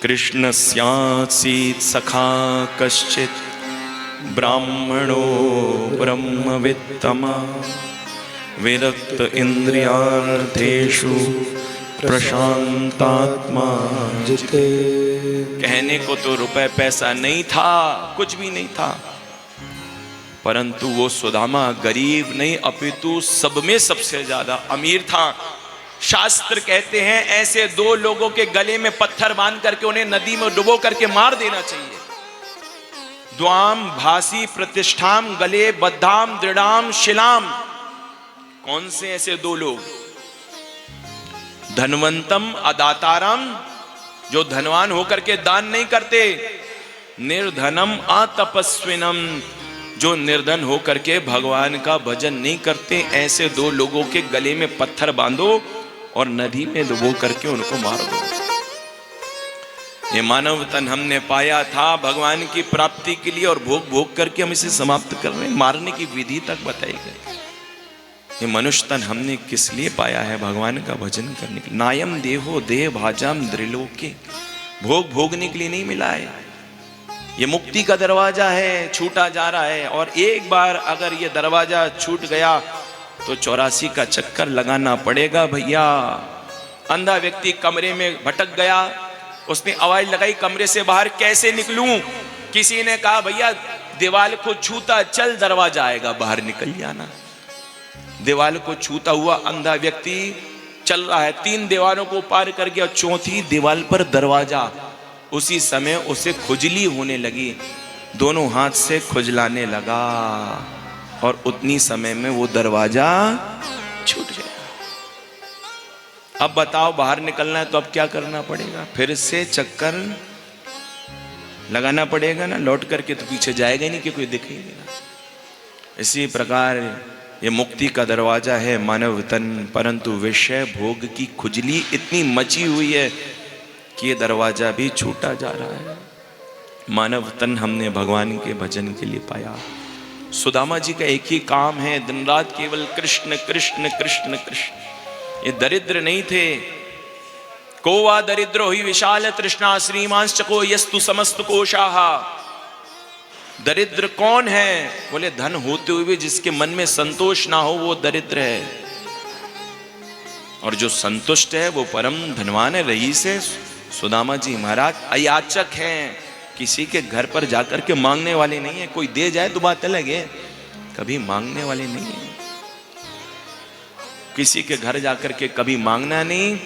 कृष्णस्यासीत् सखा कश्चित् ब्राह्मणो ब्रह्मवित्तमा विरक्त इंद्रियार्थेषु प्रशांतात्मा जिते। कहने को तो रुपए पैसा नहीं था, कुछ भी नहीं था, परंतु वो सुदामा गरीब नहीं अपितु सब में सबसे ज्यादा अमीर था। शास्त्र कहते हैं ऐसे दो लोगों के गले में पत्थर बांध करके उन्हें नदी में डुबो करके मार देना चाहिए। द्वाम भासी प्रतिष्ठाम गले बद्धाम दृढ़ाम शिलाम। कौन से ऐसे दो लोग? धनवंतम अदातारम, जो धनवान होकर के दान नहीं करते, निर्धनम अतपस्विनम, जो निर्धन होकर के भगवान का भजन नहीं करते। ऐसे दो लोगों के गले में पत्थर बांधो और नदी में डुबो करके उनको मार दो। ये मानव तन हमने पाया था भगवान की प्राप्ति के लिए और भोग भोग करके हम इसे समाप्त कर रहे हैं। मारने की विधि तक बताई गई। ये मनुष्य तन हमने किस लिए पाया है? भगवान का भजन करने के लिए। नायम देहो देह भाजाम द्रिलोके, भोग भोगने के लिए नहीं मिला है। ये मुक्ति का दरवाजा है, छूटा जा रहा है, और एक बार अगर ये दरवाजा छूट गया तो 84 का चक्कर लगाना पड़ेगा भैया। अंधा व्यक्ति कमरे में भटक गया, उसने आवाज लगाई कमरे से बाहर कैसे निकलूं? किसी ने कहा भैया दीवार को छूता चल दरवाजा आएगा, बाहर निकल जाना। दीवार को छूता हुआ अंधा व्यक्ति चल रहा है, 3 दीवारों को पार कर गया, 4थी दीवार पर दरवाजा। उसी समय उसे खुजली होने लगी, दोनों हाथ से खुजलाने लगा और उतनी समय में वो दरवाजा छूट गया। अब बताओ बाहर निकलना है तो अब क्या करना पड़ेगा? फिर से चक्कर लगाना पड़ेगा ना, लौट करके तो पीछे जाएगा नहीं कि कोई दिखेगा ना। इसी प्रकार ये मुक्ति का दरवाजा है मानव तन, परंतु विषय भोग की खुजली इतनी मची हुई है कि ये दरवाजा भी छूटा जा रहा है। मानव तन हमने भगवान के भजन के लिए पाया। सुदामा जी का एक ही काम है, दिन रात केवल कृष्ण कृष्ण कृष्ण कृष्ण। ये दरिद्र नहीं थे। को वा दरिद्रो ही विशाल तृष्णा श्रीमांश्चको यस्तु समस्त कोशाहा। दरिद्र कौन है? बोले धन होते हुए भी जिसके मन में संतोष ना हो वो दरिद्र है, और जो संतुष्ट है वो परम धनवान है, रईस है। सुदामा जी महाराज अयाचक हैं, किसी के घर पर जाकर के मांगने वाले नहीं है। कोई दे जाए तो बात अलग है, कभी मांगने वाले नहीं है। किसी के घर जाकर के कभी मांगना नहीं।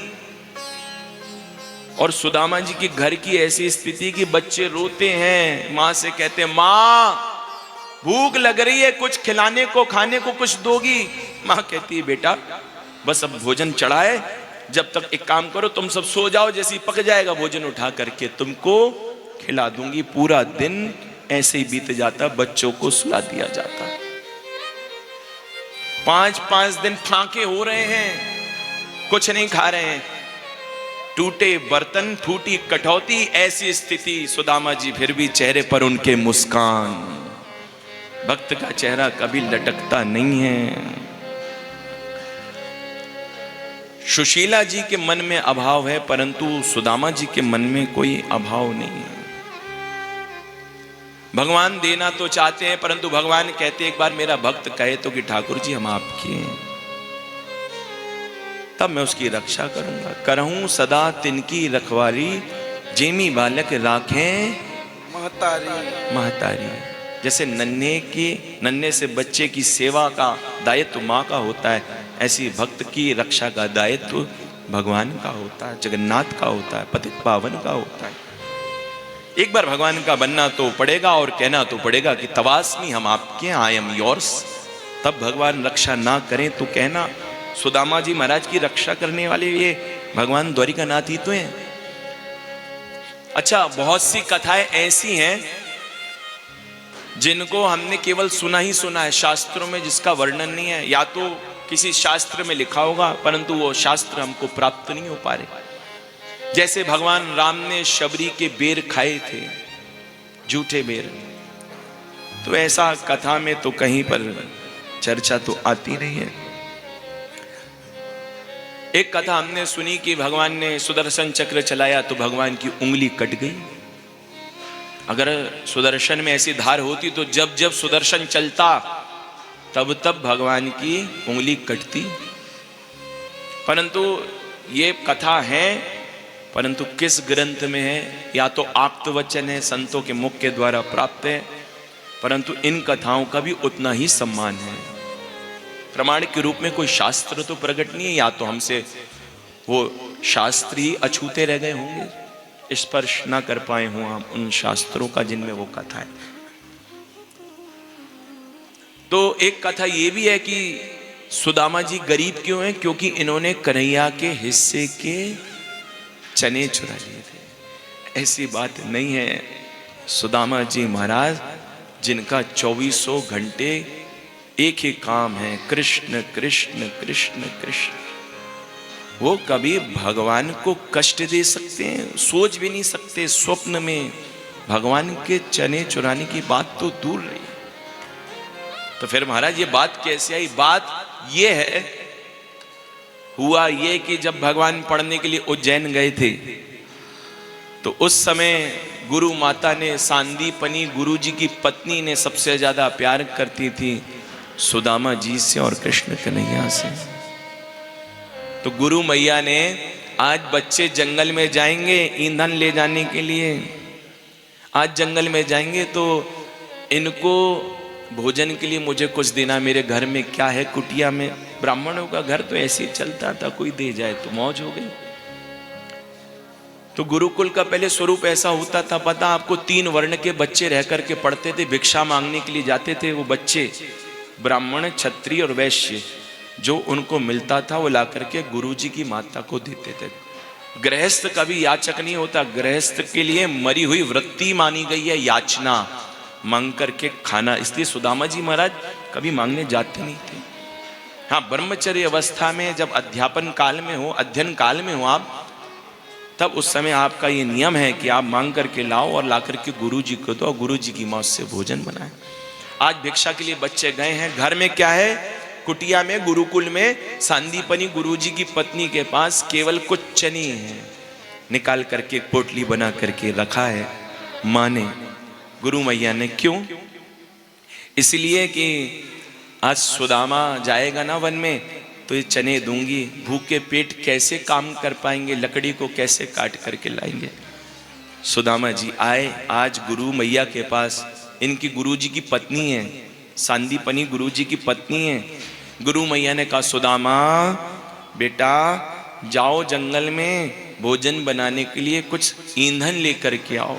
और सुदामा जी के घर की ऐसी स्थिति कि बच्चे रोते हैं, माँ से कहते हैं माँ भूख लग रही है, कुछ खिलाने को खाने को कुछ दोगी? माँ कहती है बेटा बस अब भोजन चढ़ाए, जब तक एक काम करो तुम सब सो जाओ, जैसे ही पक जाएगा भोजन उठा करके तुमको खिला दूंगी। पूरा दिन ऐसे ही बीत जाता, बच्चों को सुला दिया जाता। 5-5 दिन फांके हो रहे हैं, कुछ नहीं खा रहे हैं, टूटे बर्तन टूटी कटौती, ऐसी स्थिति। सुदामा जी फिर भी चेहरे पर उनके मुस्कान। भक्त का चेहरा कभी लटकता नहीं है। सुशीला जी के मन में अभाव है, परंतु सुदामा जी के मन में कोई अभाव नहीं है। भगवान देना तो चाहते हैं, परंतु भगवान कहते एक बार मेरा भक्त कहे तो कि ठाकुर जी हम आपके हैं, तब मैं उसकी रक्षा करूंगा। करहूं सदा तिनकी रखवारी, जेमी बालक राखें महतारी। जैसे नन्हे से बच्चे की सेवा का दायित्व माँ का होता है, ऐसी भक्त की रक्षा का दायित्व भगवान का होता है, जगन्नाथ का होता है, पतित पावन का होता है। एक बार भगवान का बनना तो पड़ेगा और कहना तो पड़ेगा कि तवास्मी हम आपके, आई एम योर्स। तब भगवान रक्षा ना करें तो कहना। सुदामा जी महाराज की रक्षा करने वाले ये भगवान द्वारिकानाथ ही तो हैं। अच्छा, बहुत सी कथाएं ऐसी हैं जिनको हमने केवल सुना ही सुना है, शास्त्रों में जिसका वर्णन नहीं है। या तो किसी शास्त्र में लिखा होगा, परंतु वो शास्त्र हमको प्राप्त नहीं हो पा रहे। जैसे भगवान राम ने शबरी के बेर खाए थे, झूठे बेर, तो ऐसा कथा में तो कहीं पर चर्चा तो आती नहीं है। एक कथा हमने सुनी कि भगवान ने सुदर्शन चक्र चलाया तो भगवान की उंगली कट गई। अगर सुदर्शन में ऐसी धार होती तो जब जब सुदर्शन चलता तब तब भगवान की उंगली कटती। परंतु ये कथा है, परंतु किस ग्रंथ में है? या तो आप्त वचन है, संतों के मुख के द्वारा प्राप्त है, परंतु इन कथाओं का भी उतना ही सम्मान है। प्रमाण के रूप में कोई शास्त्र तो प्रकट नहीं है, या तो हमसे वो शास्त्र ही अछूते रह गए होंगे, स्पर्श ना कर पाए हों हम उन शास्त्रों का जिनमें वो कथा है। तो एक कथा ये भी है कि सुदामा जी गरीब क्यों हैं? क्योंकि इन्होंने कन्हैया के हिस्से के चने चुरा लिए थे। ऐसी बात नहीं है। सुदामा जी महाराज जिनका 2400 घंटे एक ही काम है, कृष्ण कृष्ण कृष्ण कृष्ण, वो कभी भगवान को कष्ट दे सकते हैं? सोच भी नहीं सकते। स्वप्न में भगवान के चने चुराने की बात तो दूर रही। तो फिर महाराज ये बात कैसे आई? बात ये है, हुआ ये कि जब भगवान पढ़ने के लिए उज्जैन गए थे तो उस समय गुरु माता ने, सांदीपनी गुरु जी की पत्नी ने सबसे ज्यादा प्यार करती थी सुदामा जी से और कृष्ण कन्हैया से। तो गुरु मैया ने, आज बच्चे जंगल में जाएंगे ईंधन ले जाने के लिए, आज जंगल में जाएंगे तो इनको भोजन के लिए मुझे कुछ देना। मेरे घर में क्या है, कुटिया में, ब्राह्मणों का घर तो ऐसे ही चलता था, कोई दे जाए तो मौज हो गई। तो गुरुकुल का पहले स्वरूप ऐसा होता था, पता आपको? 3 वर्ण के बच्चे रह करके पढ़ते थे, भिक्षा मांगने के लिए जाते थे वो बच्चे, ब्राह्मण, क्षत्रिय और वैश्य। जो उनको मिलता था वो ला करके गुरु जी की माता को देते थे। गृहस्थ कभी याचक नहीं होता। गृहस्थ के लिए मरी हुई वृत्ति मानी गई है याचना, मांग करके खाना। इसलिए सुदामा जी महाराज कभी मांगने जाते नहीं थे। हाँ, ब्रह्मचर्य अवस्था में जब अध्यापन काल में हो, अध्ययन काल में हो आप, तब उस समय आपका ये नियम है कि आप मांग करके लाओ और ला करके गुरु जी को दो और गुरु जी की मौत से भोजन बनाए। आज भिक्षा के लिए बच्चे गए हैं, घर में क्या है? कुटिया में, गुरुकुल में, सांदीपनी गुरु जी की पत्नी के पास केवल कुछ चने हैं, निकाल करके पोटली बना करके रखा है माँ ने, गुरु मैया ने। क्यों? इसलिए कि आज सुदामा जाएगा ना वन में तो ये चने दूंगी, भूखे पेट कैसे काम कर पाएंगे, लकड़ी को कैसे काट करके लाएंगे। सुदामा जी आए आज गुरु मैया के पास। इनकी गुरु जी की पत्नी है, सांदीपनी गुरु जी की पत्नी है। गुरु मैया ने कहा, सुदामा बेटा जाओ जंगल में भोजन बनाने के लिए कुछ ईंधन लेकर के आओ।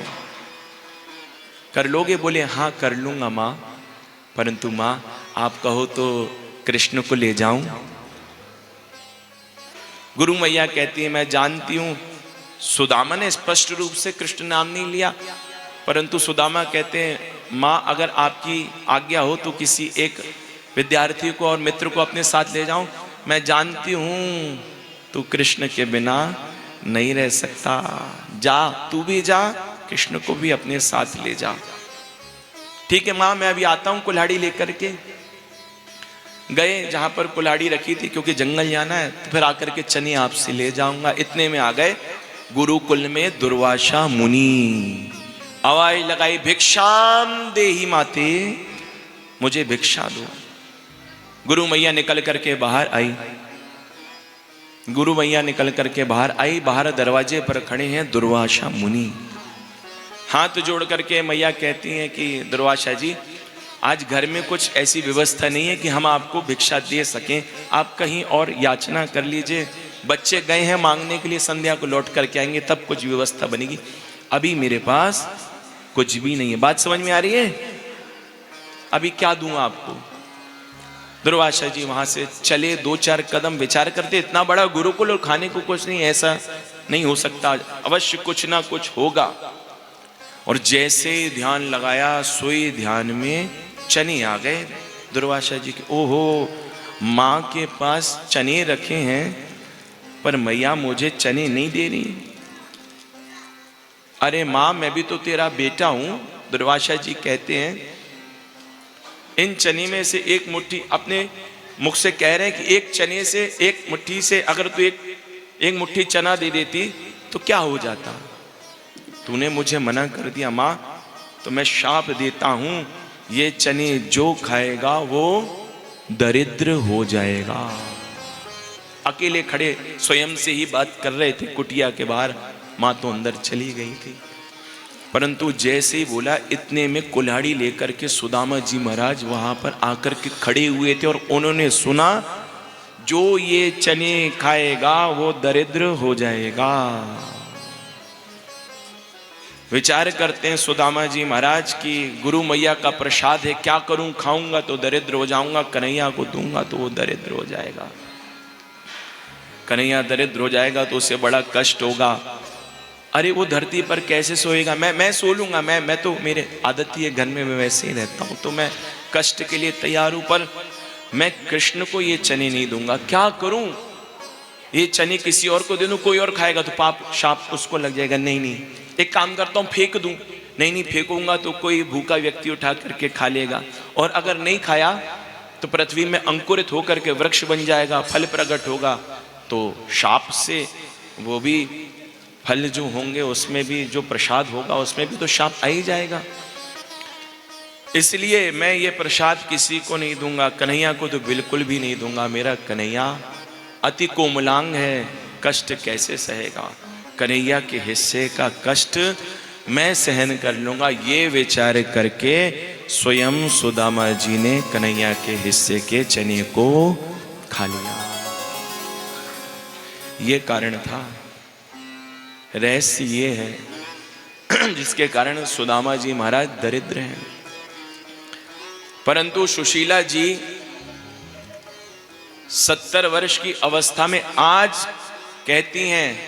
कर लोगे? बोले हाँ कर लूंगा माँ, परंतु माँ आप कहो तो कृष्ण को ले जाऊं। गुरु मैया कहती है, मैं जानती हूं सुदामा ने स्पष्ट रूप से कृष्ण नाम नहीं लिया, परंतु सुदामा कहते हैं माँ अगर आपकी आज्ञा हो तो किसी एक विद्यार्थी को और मित्र को अपने साथ ले जाऊं। मैं जानती हूं तू कृष्ण के बिना नहीं रह सकता, जा तू भी जा, कृष्ण को भी अपने साथ ले जा। ठीक है माँ, मैं अभी आता हूं। कुल्हाड़ी लेकर के गए जहां पर कुल्हाड़ी रखी थी, क्योंकि जंगल जाना है, तो फिर आकर के चने आपसे ले जाऊंगा। इतने में आ गए गुरुकुल में दुर्वासा मुनि। आवाज लगाई, भिक्षाम देहि माते, मुझे भिक्षा दो। गुरु मैया निकल करके बाहर आई। गुरु मैया निकल करके बाहर आई। बाहर दरवाजे पर खड़े हैं दुर्वासा मुनि। हाथ जोड़ करके मैया कहती हैं कि दुर्वासा जी आज घर में कुछ ऐसी व्यवस्था नहीं है कि हम आपको भिक्षा दे सकें, आप कहीं और याचना कर लीजिए। बच्चे गए हैं मांगने के लिए, संध्या को लौट करके आएंगे तब कुछ व्यवस्था बनेगी, अभी मेरे पास कुछ भी नहीं है। बात समझ में आ रही है? अभी क्या दूं आपको? दुर्वासा जी वहां से चले, 2-4 कदम विचार करते, इतना बड़ा गुरुकुल और खाने को कुछ नहीं, ऐसा नहीं हो सकता, अवश्य कुछ ना कुछ होगा। और जैसे ध्यान लगाया, सोई ध्यान में चने आ गए दुर्वासा जी के। ओहो, माँ के पास चने रखे हैं पर मैया मुझे चने नहीं दे रही। अरे माँ मैं भी तो तेरा बेटा हूं। दुर्वासा जी कहते हैं इन चने में से एक मुट्ठी अपने मुख से कह रहे हैं कि एक चने से, एक मुट्ठी से अगर तू एक मुट्ठी चना दे देती तो क्या हो जाता। तूने मुझे मना कर दिया माँ, तो मैं शाप देता हूं, ये चने जो खाएगा वो दरिद्र हो जाएगा। अकेले खड़े स्वयं से ही बात कर रहे थे कुटिया के बाहर, माँ तो अंदर चली गई थी। परंतु जैसे ही बोला, इतने में कुल्हाड़ी लेकर के सुदामा जी महाराज वहां पर आकर के खड़े हुए थे और उन्होंने सुना, जो ये चने खाएगा वो दरिद्र हो जाएगा। विचार करते हैं सुदामा जी महाराज की गुरु मैया का प्रसाद है, क्या करूं, खाऊंगा तो दरिद्र हो जाऊंगा, कन्हैया को दूंगा तो वो दरिद्र हो जाएगा। कन्हैया दरिद्र हो जाएगा तो उसे बड़ा कष्ट होगा। अरे वो धरती पर कैसे सोएगा, मैं सो लूंगा, मैं तो मेरे आदत ही है, घर में मैं वैसे ही रहता हूं, तो मैं कष्ट के लिए तैयार हूं, पर मैं कृष्ण को ये चने नहीं दूंगा, क्या करूं, ये चने किसी और को दे दूं, कोई और खाएगा तो पाप शाप उसको लग जाएगा। नहीं, एक काम करता हूं, फेंक दूं। नहीं, फेंकूंगा तो कोई भूखा व्यक्ति उठा करके खा लेगा, और अगर नहीं खाया तो पृथ्वी में अंकुरित होकर के वृक्ष बन जाएगा, फल प्रकट होगा, तो शाप से वो भी फल जो होंगे उसमें भी जो प्रसाद होगा उसमें भी तो शाप आ ही जाएगा। इसलिए मैं ये प्रसाद किसी को नहीं दूंगा, कन्हैया को तो बिल्कुल भी नहीं दूंगा। मेरा कन्हैया अति कोमलांग है, कष्ट कैसे सहेगा, कन्हैया के हिस्से का कष्ट मैं सहन कर लूंगा। ये विचार करके स्वयं सुदामा जी ने कन्हैया के हिस्से के चने को खा लिया। ये कारण था, रहस्य ये है जिसके कारण सुदामा जी महाराज दरिद्र हैं। परंतु सुशीला जी 70 वर्ष की अवस्था में आज कहती हैं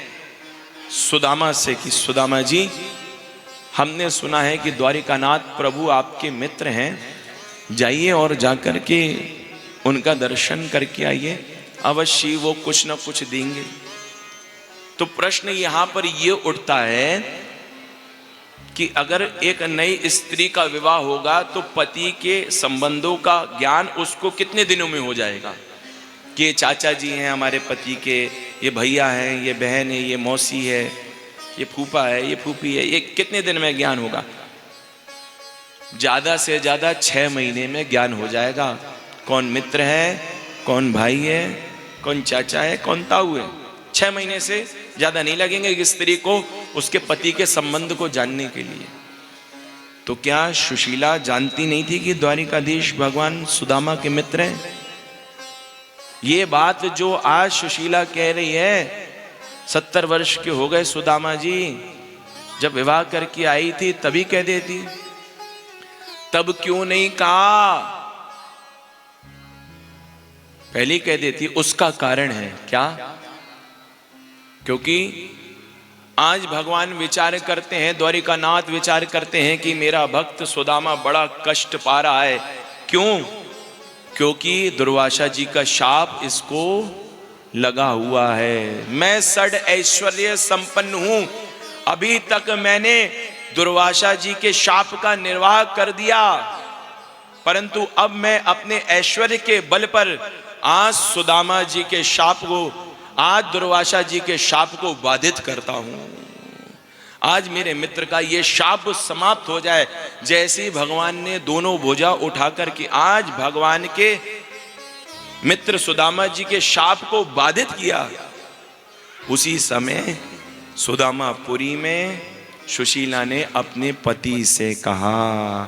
सुदामा से कि सुदामा जी, हमने सुना है कि द्वारिकानाथ प्रभु आपके मित्र हैं, जाइए और जाकर के उनका दर्शन करके आइए, अवश्य वो कुछ न कुछ देंगे। तो प्रश्न यहां पर यह उठता है कि अगर एक नई स्त्री का विवाह होगा तो पति के संबंधों का ज्ञान उसको कितने दिनों में हो जाएगा कि ये चाचा जी हैं हमारे पति के, ये भैया हैं, ये बहन है, ये मौसी है, ये फूफा है, ये फूफी है, ये कितने दिन में ज्ञान होगा? ज्यादा से ज्यादा 6 महीने में ज्ञान हो जाएगा। कौन मित्र है, कौन भाई है, कौन चाचा है, कौन ताऊ है। 6 महीने से ज्यादा नहीं लगेंगे एक स्त्री को उसके पति के संबंध को जानने के लिए। तो क्या सुशीला जानती नहीं थी कि द्वारिकाधीश भगवान सुदामा के मित्र हैं? ये बात जो आज सुशीला कह रही है, 70 वर्ष के हो गए सुदामा जी, जब विवाह करके आई थी तभी कह देती, तब क्यों नहीं कहा? पहले कह देती। उसका कारण है क्या? क्योंकि आज भगवान विचार करते हैं, द्वारिकानाथ विचार करते हैं कि मेरा भक्त सुदामा बड़ा कष्ट पा रहा है। क्यों? क्योंकि दुर्वासा जी का शाप इसको लगा हुआ है। मैं षड ऐश्वर्य संपन्न हूं, अभी तक मैंने दुर्वासा जी के शाप का निर्वाह कर दिया, परंतु अब मैं अपने ऐश्वर्य के बल पर आज सुदामा जी के शाप को, आज दुर्वासा जी के शाप को बाधित करता हूं। आज मेरे मित्र का ये शाप समाप्त हो जाए। जैसे ही भगवान ने दोनों भुजा उठाकर के आज भगवान के मित्र सुदामा जी के शाप को बाधित किया, उसी समय सुदामापुरी में सुशीला ने अपने पति से कहा,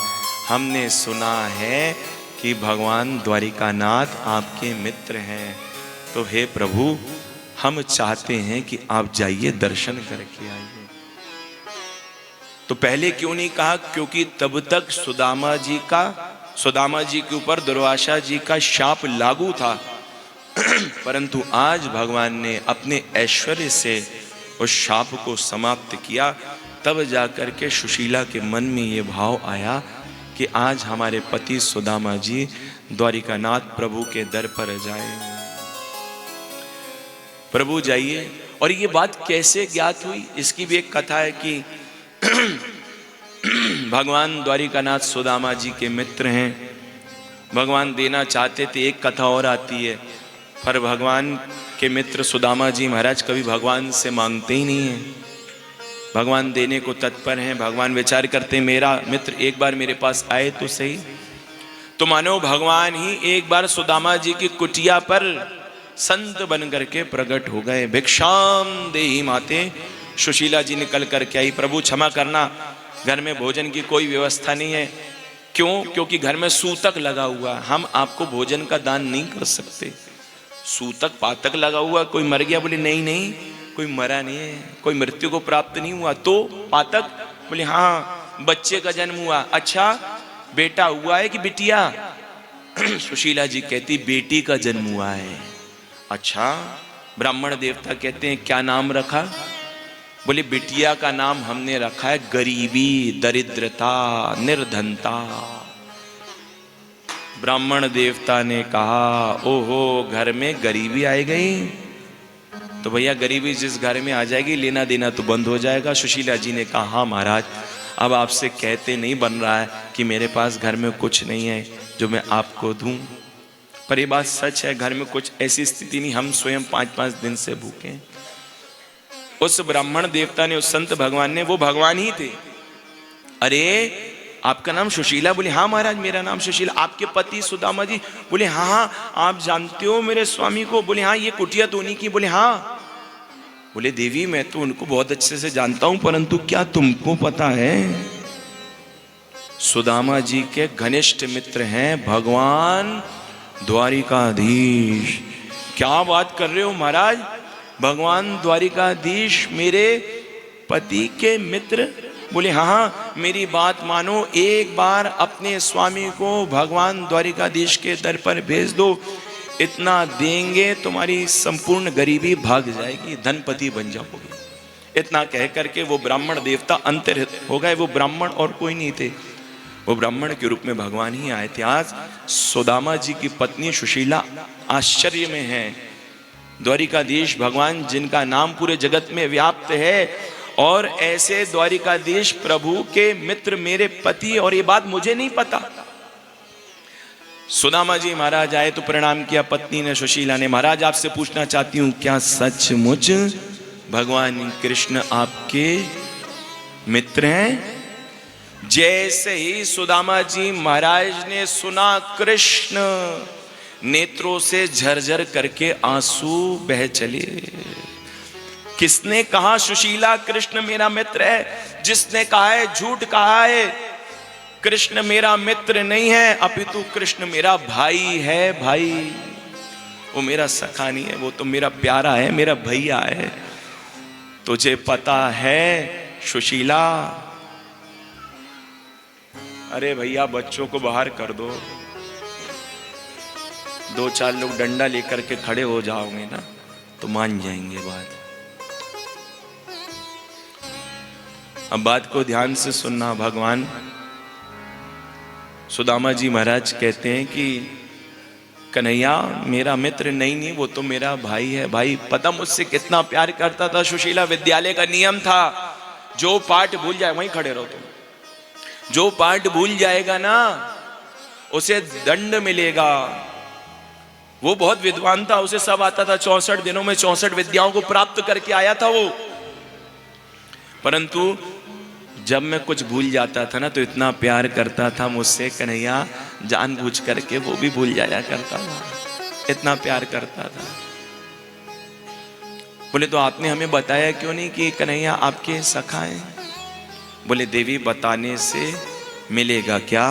हमने सुना है कि भगवान द्वारिकानाथ आपके मित्र हैं, तो हे प्रभु हम चाहते हैं कि आप जाइए दर्शन करके आइए। तो पहले क्यों नहीं कहा? क्योंकि तब तक सुदामा जी के ऊपर दुर्वासा जी का शाप लागू था। परंतु आज भगवान ने अपने ऐश्वर्य से उस शाप को समाप्त किया। तब जाकर के सुशीला के मन में ये भाव आया कि आज हमारे पति सुदामा जी द्वारिकानाथ प्रभु के दर पर जाए। प्रभु जाइए। और ये बात कैसे ज्ञात हुई, इसकी भी एक कथा है कि भगवान द्वारिकानाथ सुदामा जी के मित्र हैं भगवान देना चाहते थे। एक कथा और आती है, पर भगवान के मित्र सुदामा जी महाराज कभी भगवान से मांगते ही नहीं है, भगवान देने को तत्पर हैं। भगवान विचार करते मेरा मित्र एक बार मेरे पास आए तो सही। तो मानो भगवान ही एक बार सुदामा जी की कुटिया पर संत बन करके प्रकट हो गए। भिक्षाम देहि माते, सुशीला जी निकल करके आई, प्रभु क्षमा करना, घर में भोजन की कोई व्यवस्था नहीं है। क्यों? क्योंकि घर में सूतक लगा हुआ, हम आपको भोजन का दान नहीं कर सकते। सूतक पातक लगा हुआ, कोई मर गया? बोले नहीं नहीं, कोई मरा नहीं है, कोई मृत्यु को प्राप्त नहीं हुआ। तो पातक? बोले हाँ, बच्चे का जन्म हुआ। अच्छा, बेटा हुआ है कि बिटिया? सुशीला जी कहती बेटी का जन्म हुआ है। अच्छा, ब्राह्मण देवता कहते हैं क्या नाम रखा? बोले बिटिया का नाम हमने रखा है गरीबी, दरिद्रता, निर्धनता। ब्राह्मण देवता ने कहा ओहो, घर में गरीबी आ गई तो भैया गरीबी जिस घर में आ जाएगी लेना देना तो बंद हो जाएगा। सुशीला जी ने कहा हाँ महाराज, अब आपसे कहते नहीं बन रहा है कि मेरे पास घर में कुछ नहीं है जो मैं आपको दूं, पर ये बात सच है, घर में कुछ ऐसी स्थिति नहीं, हम स्वयं 5-5 दिन से भूखे हैं। उस ब्राह्मण देवता ने, उस संत भगवान ने, वो भगवान ही थे, अरे आपका नाम सुशीला? बोले हाँ महाराज मेरा नाम सुशीला। आपके पति सुदामा जी? बोले हाँ हाँ, आप जानते हो मेरे स्वामी को? बोले हाँ, ये कुटिया तो उन्हीं की। बोले हाँ। बोले देवी मैं तो उनको बहुत अच्छे से जानता हूं, परंतु क्या तुमको पता है सुदामा जी के घनिष्ठ मित्र हैं भगवान द्वारिकाधीश। क्या बात कर रहे हो महाराज, भगवान द्वारिकाधीश मेरे पति के मित्र? बोले हाँ हाँ, मेरी बात मानो, एक बार अपने स्वामी को भगवान द्वारिकाधीश के दर पर भेज दो, इतना देंगे तुम्हारी संपूर्ण गरीबी भाग जाएगी, धनपति बन जाओगे। इतना कह करके वो ब्राह्मण देवता अंतर्हित हो गए। वो ब्राह्मण और कोई नहीं थे, वो ब्राह्मण के रूप में भगवान ही आए थे। आज सुदामा जी की पत्नी सुशीला आश्चर्य में है। द्वारिकाधीश भगवान जिनका नाम पूरे जगत में व्याप्त है, और ऐसे द्वारिकाधीश प्रभु के मित्र मेरे पति, और ये बात मुझे नहीं पता। सुदामा जी महाराज आए तो प्रणाम किया पत्नी ने, सुशीला ने। महाराज आपसे पूछना चाहती हूं, क्या सचमुच भगवान कृष्ण आपके मित्र हैं? जैसे ही सुदामा जी महाराज ने सुना, कृष्ण नेत्रों से झरझर करके आंसू बह चले। किसने कहा सुशीला कृष्ण मेरा मित्र है? जिसने कहा है झूठ कहा है। कृष्ण मेरा मित्र नहीं है, अपितु कृष्ण मेरा भाई है। भाई, वो मेरा सखा नहीं है, वो तो मेरा प्यारा है, मेरा भैया है। तुझे पता है सुशीला? अरे भैया बच्चों को बाहर कर दो, 2-4 लोग डंडा लेकर के खड़े हो जाओगे ना तो मान जाएंगे बात। अब बात को ध्यान से सुनना। भगवान सुदामा जी महाराज कहते हैं कि कन्हैया मेरा मित्र नहीं, वो तो मेरा भाई है। भाई पता मुझसे कितना प्यार करता था सुशीला। विद्यालय का नियम था, जो पाठ भूल जाए, वहीं खड़े रहो तुम, जो पाठ भूल जाएगा ना उसे दंड मिलेगा। वो बहुत विद्वान था, उसे सब आता था, 64 दिनों में 64 विद्याओं को प्राप्त करके आया था वो। परंतु जब मैं कुछ भूल जाता था ना तो इतना प्यार करता था मुझसे कन्हैया, जानबूझ करके वो भी भूल जाया करता था, इतना प्यार करता था। बोले तो आपने हमें बताया क्यों नहीं कि कन्हैया आपके सखा हैं? बोले देवी बताने से मिलेगा क्या?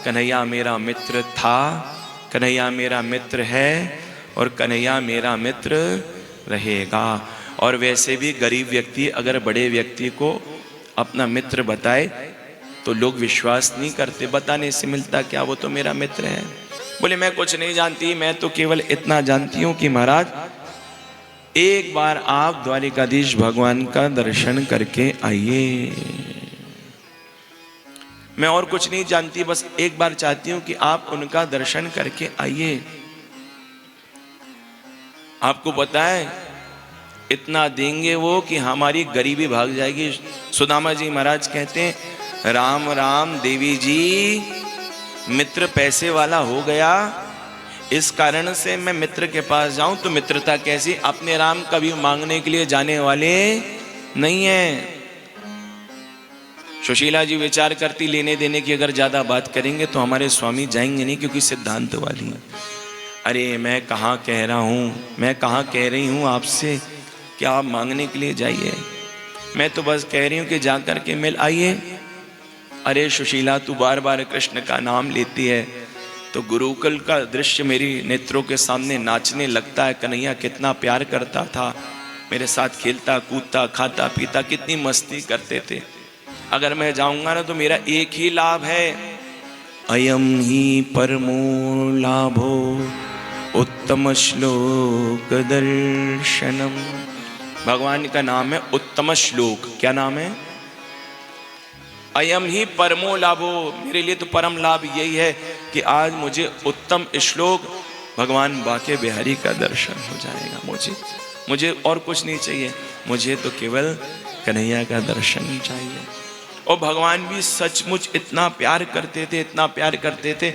कन्हैया मेरा मित्र था, कन्हैया मेरा मित्र है, और कन्हैया मेरा मित्र रहेगा। और वैसे भी गरीब व्यक्ति अगर बड़े व्यक्ति को अपना मित्र बताए तो लोग विश्वास नहीं करते, बताने से मिलता क्या, वो तो मेरा मित्र है। बोले मैं कुछ नहीं जानती, मैं तो केवल इतना जानती हूं कि महाराज एक बार आप द्वारिकाधीश भगवान का दर्शन करके आइए। मैं और कुछ नहीं जानती, बस एक बार चाहती हूं कि आप उनका दर्शन करके आइए। आपको पता है इतना देंगे वो कि हमारी गरीबी भाग जाएगी। सुदामा जी महाराज कहते हैं राम राम देवी जी, मित्र पैसे वाला हो गया, इस कारण से मैं मित्र के पास जाऊं तो मित्रता कैसी? अपने राम कभी मांगने के लिए जाने वाले नहीं है। सुशीला जी विचार करती, लेने देने की अगर ज्यादा बात करेंगे तो हमारे स्वामी जाएंगे नहीं, क्योंकि सिद्धांत वाली है। अरे मैं कहाँ कह रहा हूं, मैं कहाँ कह रही हूं आपसे कि आप मांगने के लिए जाइए। मैं तो बस कह रही हूं कि जाकर के मिल आइए। अरे सुशीला, तू बार बार कृष्ण का नाम लेती है तो गुरुकुल का दृश्य मेरी नेत्रों के सामने नाचने लगता है। कन्हैया कितना प्यार करता था, मेरे साथ खेलता कूदता खाता पीता, कितनी मस्ती करते थे। अगर मैं जाऊंगा ना तो मेरा एक ही लाभ है, अयम ही परमो लाभो उत्तम श्लोक दर्शनम। भगवान का नाम है उत्तम श्लोक। क्या नाम है? अयम ही परमो लाभो। मेरे लिए तो परम लाभ यही है कि आज मुझे उत्तम श्लोक भगवान बाके बिहारी का दर्शन हो जाएगा। मुझे और कुछ नहीं चाहिए, मुझे तो केवल कन्हैया का दर्शन चाहिए। और भगवान भी सचमुच इतना प्यार करते थे, इतना प्यार करते थे।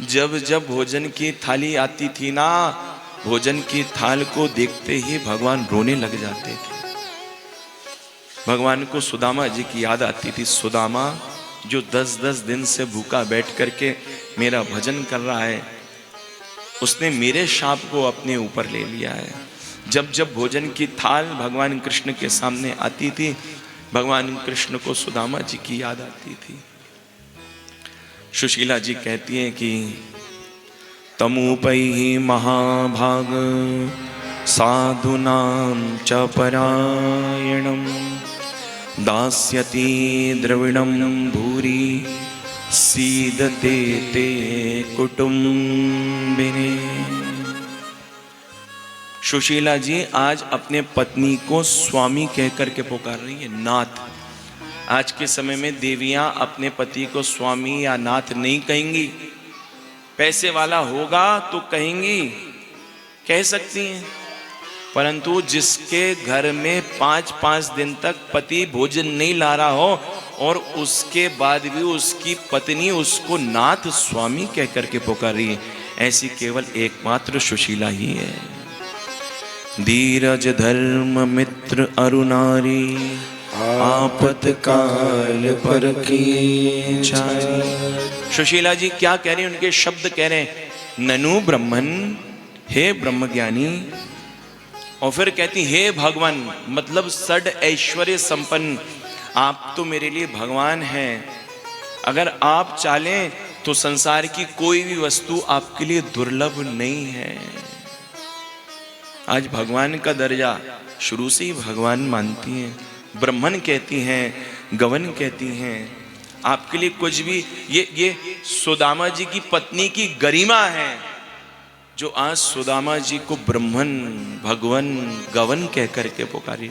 जब जब भोजन की थाली आती थी ना, भोजन की थाल को देखते ही भगवान रोने लग जाते थे। भगवान को सुदामा जी की याद आती थी। सुदामा जो 10-10 दिन से भूखा बैठ करके मेरा भजन कर रहा है, उसने मेरे शाप को अपने ऊपर ले लिया है। जब जब भोजन की थाल भगवान कृष्ण के सामने आती थी, भगवान कृष्ण को सुदामा जी की याद आती थी। सुशीला जी कहती हैं कि तमुपैहि महाभाग साधूनां च परायणं दास्यति द्रविणं भूरि सीदते ते कुटुंबिने। सुशीला जी आज अपने पत्नी को स्वामी कहकर के पुकार रही है, नाथ। आज के समय में देवियां अपने पति को स्वामी या नाथ नहीं कहेंगी। पैसे वाला होगा तो कहेंगी, कह सकती हैं, परंतु जिसके घर में 5-5 दिन तक पति भोजन नहीं ला रहा हो और उसके बाद भी उसकी पत्नी उसको नाथ स्वामी कहकर के पुकार रही है, ऐसी केवल एकमात्र सुशीला ही है। धीरज धर्म मित्र अरुणारी आपतकाल पर की छाई। सुशीला जी क्या कह रहे हैं? उनके शब्द कह रहे हैं, ननु ब्रह्मन, हे ब्रह्मज्ञानी। और फिर कहती हे भगवान, मतलब षड ऐश्वर्य संपन्न, आप तो मेरे लिए भगवान हैं। अगर आप चाहें तो संसार की कोई भी वस्तु आपके लिए दुर्लभ नहीं है। आज भगवान का दर्जा शुरू से ही भगवान मानती हैं, ब्रह्मन कहती हैं, गवन कहती हैं। आपके लिए कुछ भी, ये सुदामा जी की पत्नी की गरिमा है, जो आज सुदामा जी को ब्रह्मन, भगवन, गवन कह करके पुकारी।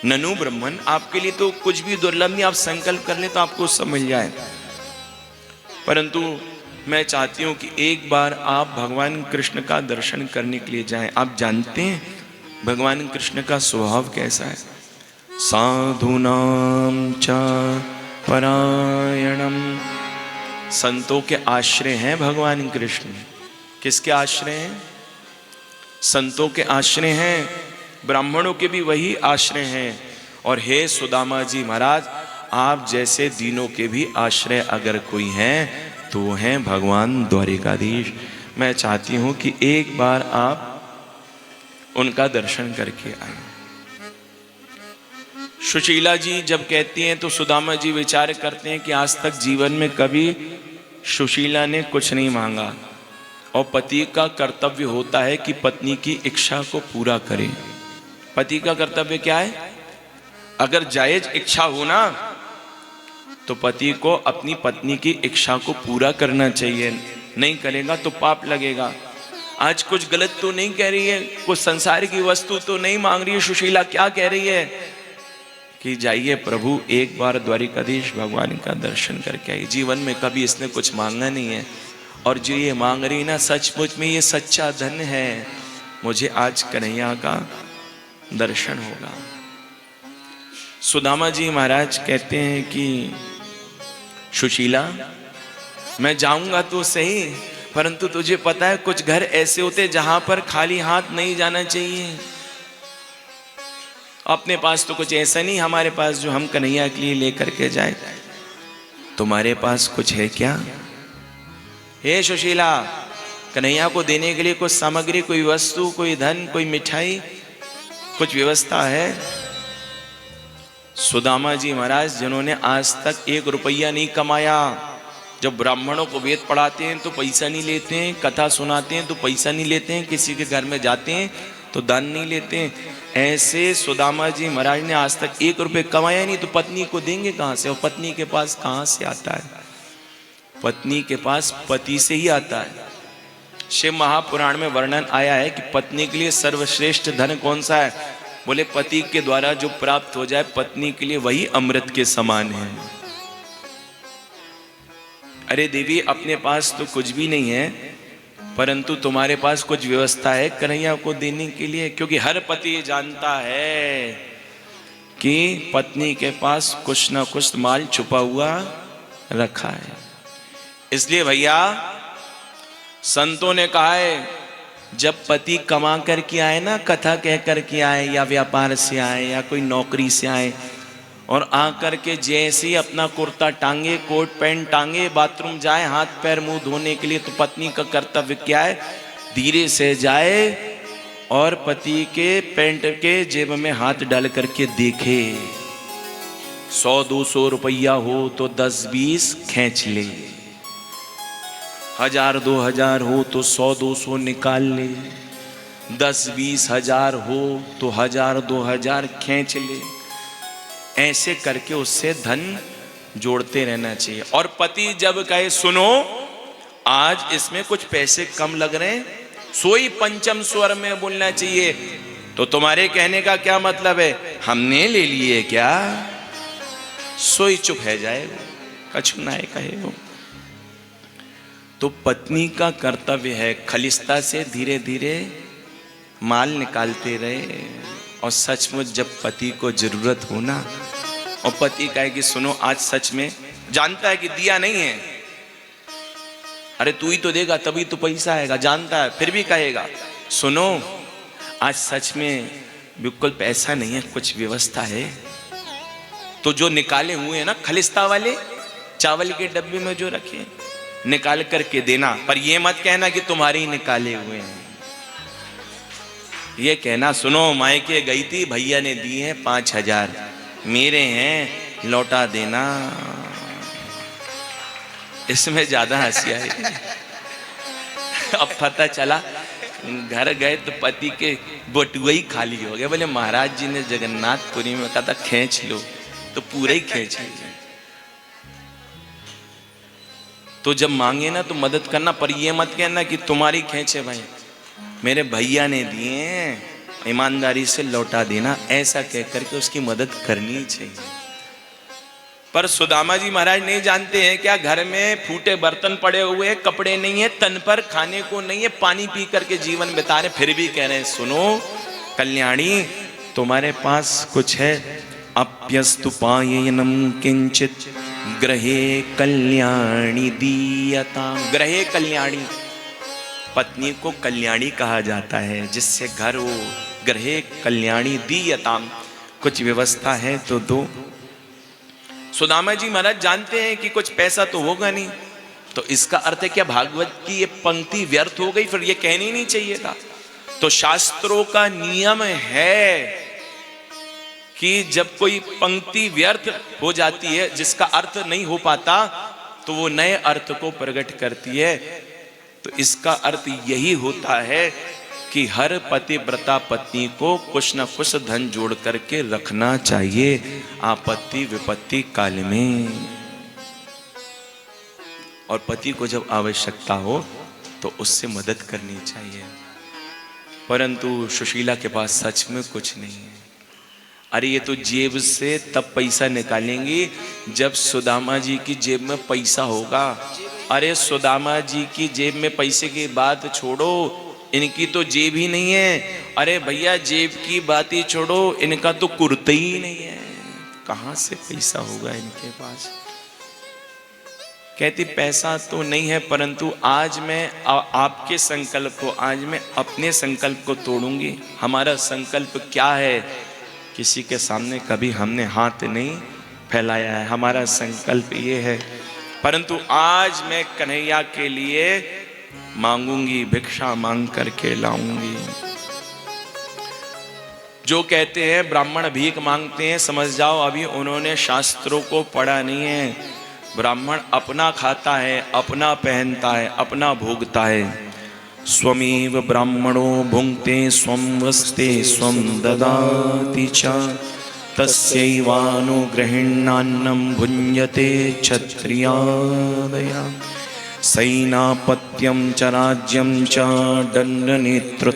ननु ब्रह्मन, आपके लिए तो कुछ भी दुर्लभ नहीं, आप संकल्प कर ले तो आपको सब मिल जाए। परंतु मैं चाहती हूं कि एक बार आप भगवान कृष्ण का दर्शन करने के लिए जाएं। आप जानते हैं भगवान कृष्ण का स्वभाव कैसा है? साधूनां च परायणम। संतों के आश्रय हैं भगवान कृष्ण। किसके आश्रय हैं? संतों के आश्रय हैं, ब्राह्मणों के भी वही आश्रय हैं। और हे सुदामा जी महाराज, आप जैसे दीनों के भी आश्रय अगर कोई हैं तो हैं भगवान द्वारिकाधीश। मैं चाहती हूं कि एक बार आप उनका दर्शन करके आए। सुशीला जी जब कहती हैं तो सुदामा जी विचार करते हैं कि आज तक जीवन में कभी सुशीला ने कुछ नहीं मांगा, और पति का कर्तव्य होता है कि पत्नी की इच्छा को पूरा करे। पति का कर्तव्य क्या है? अगर जायज इच्छा हो ना तो पति को अपनी पत्नी की इच्छा को पूरा करना चाहिए। नहीं करेगा तो पाप लगेगा। आज कुछ गलत तो नहीं कह रही है, कुछ संसार की वस्तु तो नहीं मांग रही है। सुशीला क्या कह रही है कि जाइए प्रभु, एक बार द्वारिकाधीश भगवान का दर्शन करके आइए। जीवन में कभी इसने कुछ मांगा नहीं है, और जो ये मांग रही ना, सचमुच में ये सच्चा धन है। मुझे आज कन्हैया का दर्शन होगा। सुदामा जी महाराज कहते हैं कि सुशीला, मैं जाऊंगा तो सही, परंतु तुझे पता है कुछ घर ऐसे होते जहां पर खाली हाथ नहीं जाना चाहिए। अपने पास तो कुछ ऐसा नहीं हमारे पास जो हम कन्हैया के लिए लेकर के जाए। तुम्हारे पास कुछ है क्या? हे सुशीला, कन्हैया को देने के लिए कुछ सामग्री, कोई वस्तु, कोई धन, कोई मिठाई, कुछ व्यवस्था है? सुदामा जी महाराज जिन्होंने आज तक 1 रुपया नहीं कमाया, जब ब्राह्मणों को वेद पढ़ाते हैं तो पैसा नहीं लेते हैं, कथा सुनाते हैं तो पैसा नहीं लेते हैं, किसी के घर में जाते हैं तो दान नहीं लेते हैं, ऐसे सुदामा जी महाराज ने आज तक 1 रुपये कमाया नहीं, तो पत्नी को देंगे कहां से? और पत्नी के पास कहां से आता है? पत्नी के पास पति से ही आता है। शिव महापुराण में वर्णन आया है कि पत्नी के लिए सर्वश्रेष्ठ धन कौन सा है? बोले पति के द्वारा जो प्राप्त हो जाए पत्नी के लिए वही अमृत के समान है। अरे देवी, अपने पास तो कुछ भी नहीं है, परंतु तुम्हारे पास कुछ व्यवस्था है कन्हैया को देने के लिए, क्योंकि हर पति जानता है कि पत्नी के पास कुछ ना कुछ माल छुपा हुआ रखा है। इसलिए भैया संतों ने कहा है, जब पति कमा करके आए ना, कथा कह करके आए या व्यापार से आए या कोई नौकरी से आए, और आकर के जैसे ही अपना कुर्ता टांगे, कोट पैंट टांगे, बाथरूम जाए हाथ पैर मुंह धोने के लिए, तो पत्नी का कर्तव्य क्या है? धीरे से जाए और पति के पैंट के जेब में हाथ डाल करके देखे। 100-200 रुपया हो तो 10-20 खींच ले, 1000-2000 हो तो 100-200 निकाल ले, 10-20 हजार हो तो 1000-2000 खींच ले। ऐसे करके उससे धन जोड़ते रहना चाहिए। और पति जब कहे सुनो आज इसमें कुछ पैसे कम लग रहे हैं, सोई पंचम स्वर में बोलना चाहिए। तो तुम्हारे कहने का क्या मतलब है? हमने ले लिए क्या? सोई चुप है जाए, कछु ना कहे वो। तो पत्नी का कर्तव्य है खलिस्ता से धीरे धीरे माल निकालते रहे। और सचमुच जब पति को जरूरत हो ना, और पति कहे कि सुनो आज सच में, जानता है कि दिया नहीं है, अरे तू ही तो देगा तभी तो पैसा आएगा, जानता है, फिर भी कहेगा सुनो आज सच में बिल्कुल पैसा नहीं है, कुछ व्यवस्था है। तो जो निकाले हुए हैं ना खलिस्ता वाले, चावल के डब्बे में जो रखे, निकाल करके देना। पर ये मत कहना कि तुम्हारे ही निकाले हुए हैं, ये कहना सुनो मायके गई थी, भैया ने दिए हैं 5000, मेरे हैं लौटा देना। इसमें ज्यादा हंसी आई। अब पता चला घर गए तो पति के बटुआ ही खाली हो गए। बोले महाराज जी ने जगन्नाथपुरी में कहा था खींच लो, तो पूरा ही खींच लीजिए। तो जब मांगे ना तो मदद करना, पर ये मत कहना कि तुम्हारी खींचे भाई, मेरे भैया ने दिए, ईमानदारी से लौटा देना, ऐसा कह करके उसकी मदद करनी चाहिए। पर सुदामा जी महाराज नहीं जानते हैं क्या? घर में फूटे बर्तन पड़े हुए हैं, कपड़े नहीं है, तन पर खाने को नहीं है, पानी पी करके जीवन बिता रहे, फिर भी कह रहे हैं सुनो कल्याणी तुम्हारे पास कुछ है? अप्यस्तु पायनम किंचित ग्रहे कल्याणी दीयताम। ग्रहे कल्याणी, पत्नी को कल्याणी कहा जाता है, जिससे घर हो। ग्रहे कल्याणी दीयताम, कुछ व्यवस्था है तो दो। सुदामा जी महाराज जानते हैं कि कुछ पैसा तो होगा नहीं, तो इसका अर्थ है क्या भागवत की ये पंक्ति व्यर्थ हो गई? फिर ये कहनी नहीं चाहिए था। तो शास्त्रों का नियम है कि जब कोई पंक्ति व्यर्थ हो जाती है, जिसका अर्थ नहीं हो पाता, तो वो नए अर्थ को प्रकट करती है। तो इसका अर्थ यही होता है कि हर पतिव्रता पत्नी को कुछ न कुछ धन जोड़ करके रखना चाहिए आपत्ति विपत्ति काल में। और पति को जब आवश्यकता हो तो उससे मदद करनी चाहिए। परंतु सुशीला के पास सच में कुछ नहीं है। अरे ये तो जेब से तब पैसा निकालेंगी जब सुदामा जी की जेब में पैसा होगा। अरे सुदामा जी की जेब में पैसे की बात छोड़ो, इनकी तो जेब ही नहीं है। अरे भैया जेब की बात ही छोड़ो, इनका तो कुर्ता ही नहीं है, कहां से पैसा होगा इनके पास? कहती पैसा तो नहीं है, परंतु आज मैं आपके संकल्प को, आज मैं अपने संकल्प को तोड़ूंगी। हमारा संकल्प क्या है? किसी के सामने कभी हमने हाथ नहीं फैलाया है, हमारा संकल्प ये है। परंतु आज मैं कन्हैया के लिए मांगूंगी, भिक्षा मांग करके लाऊंगी। जो कहते हैं ब्राह्मण भीख मांगते हैं, समझ जाओ अभी उन्होंने शास्त्रों को पढ़ा नहीं है। ब्राह्मण अपना खाता है, अपना पहनता है, अपना भोगता है। स्वमेव ब्राह्मणो भुंक्ते स्वं वस्ते स्वं ददाति च तस्यैवानुगृह्णान्नं भुञ्जते क्षत्रियादयः। सैनापत्यं च राज्यं च दण्डनेतृत्वमेव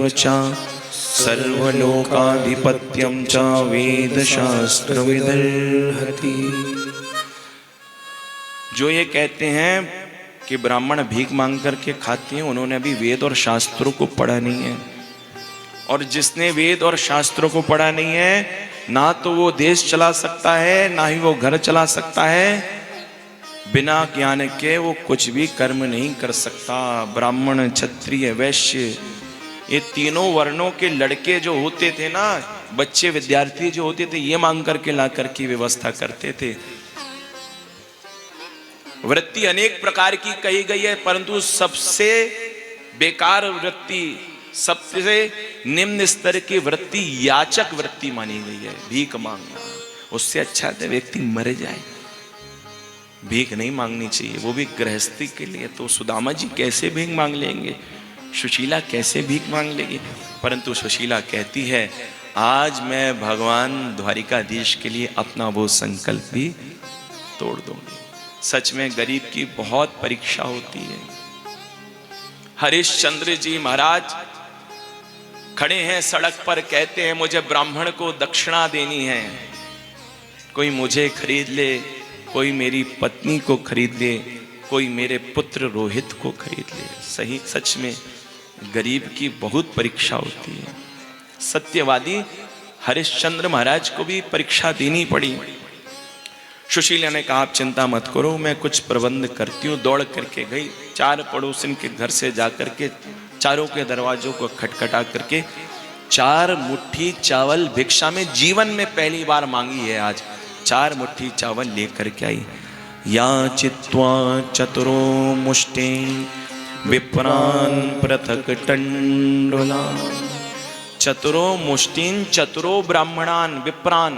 च सर्वलोकाधिपत्यं च वेदशास्त्रविदर्हति। जो ये कहते हैं कि ब्राह्मण भीख मांग करके खाते हैं, उन्होंने अभी वेद और शास्त्रों को पढ़ा नहीं है। और जिसने वेद और शास्त्रों को पढ़ा नहीं है, ना तो वो देश चला सकता है, ना ही वो घर चला सकता है। बिना ज्ञान के वो कुछ भी कर्म नहीं कर सकता। ब्राह्मण, क्षत्रिय, वैश्य, ये तीनों वर्णों के लड़के जो होते थे ना, बच्चे विद्यार्थी जो होते थे, ये मांग करके ला करके व्यवस्था करते थे। वृत्ति अनेक प्रकार की कही गई है, परंतु सबसे बेकार वृत्ति, सबसे निम्न स्तर की वृत्ति याचक वृत्ति मानी गई है, भीख मांगना। उससे अच्छा तो व्यक्ति मर जाए। भीख नहीं मांगनी चाहिए, वो भी गृहस्थी के लिए। तो सुदामा जी कैसे भीख मांग लेंगे, सुशीला कैसे भीख मांग लेगी? परंतु सुशीला कहती है, आज मैं भगवान द्वारिकाधीश के लिए अपना वो संकल्प भी तोड़ दूंगी। सच में गरीब की बहुत परीक्षा होती है। हरिश्चंद्र जी महाराज खड़े हैं सड़क पर, कहते हैं मुझे ब्राह्मण को दक्षिणा देनी है, कोई मुझे खरीद ले, कोई मेरी पत्नी को खरीद ले, कोई मेरे पुत्र रोहित को खरीद ले। सही, सच में गरीब की बहुत परीक्षा होती है। सत्यवादी हरिश्चंद्र महाराज को भी परीक्षा देनी पड़ी। सुशीला ने कहा, आप चिंता मत करो, मैं कुछ प्रबंध करती हूँ। दौड़ करके गई, 4 पड़ोसन के घर से जाकर के चारों के दरवाजों को खटखटा करके 4 मुट्ठी चावल भिक्षा में जीवन में पहली बार मांगी है। आज 4 मुट्ठी चावल लेकर के आई। या चित्वा चतुरो मुष्टे विप्रान पृथक टंडुला। चतुरो मुष्टिन चतुरो ब्राह्मणान विप्रान।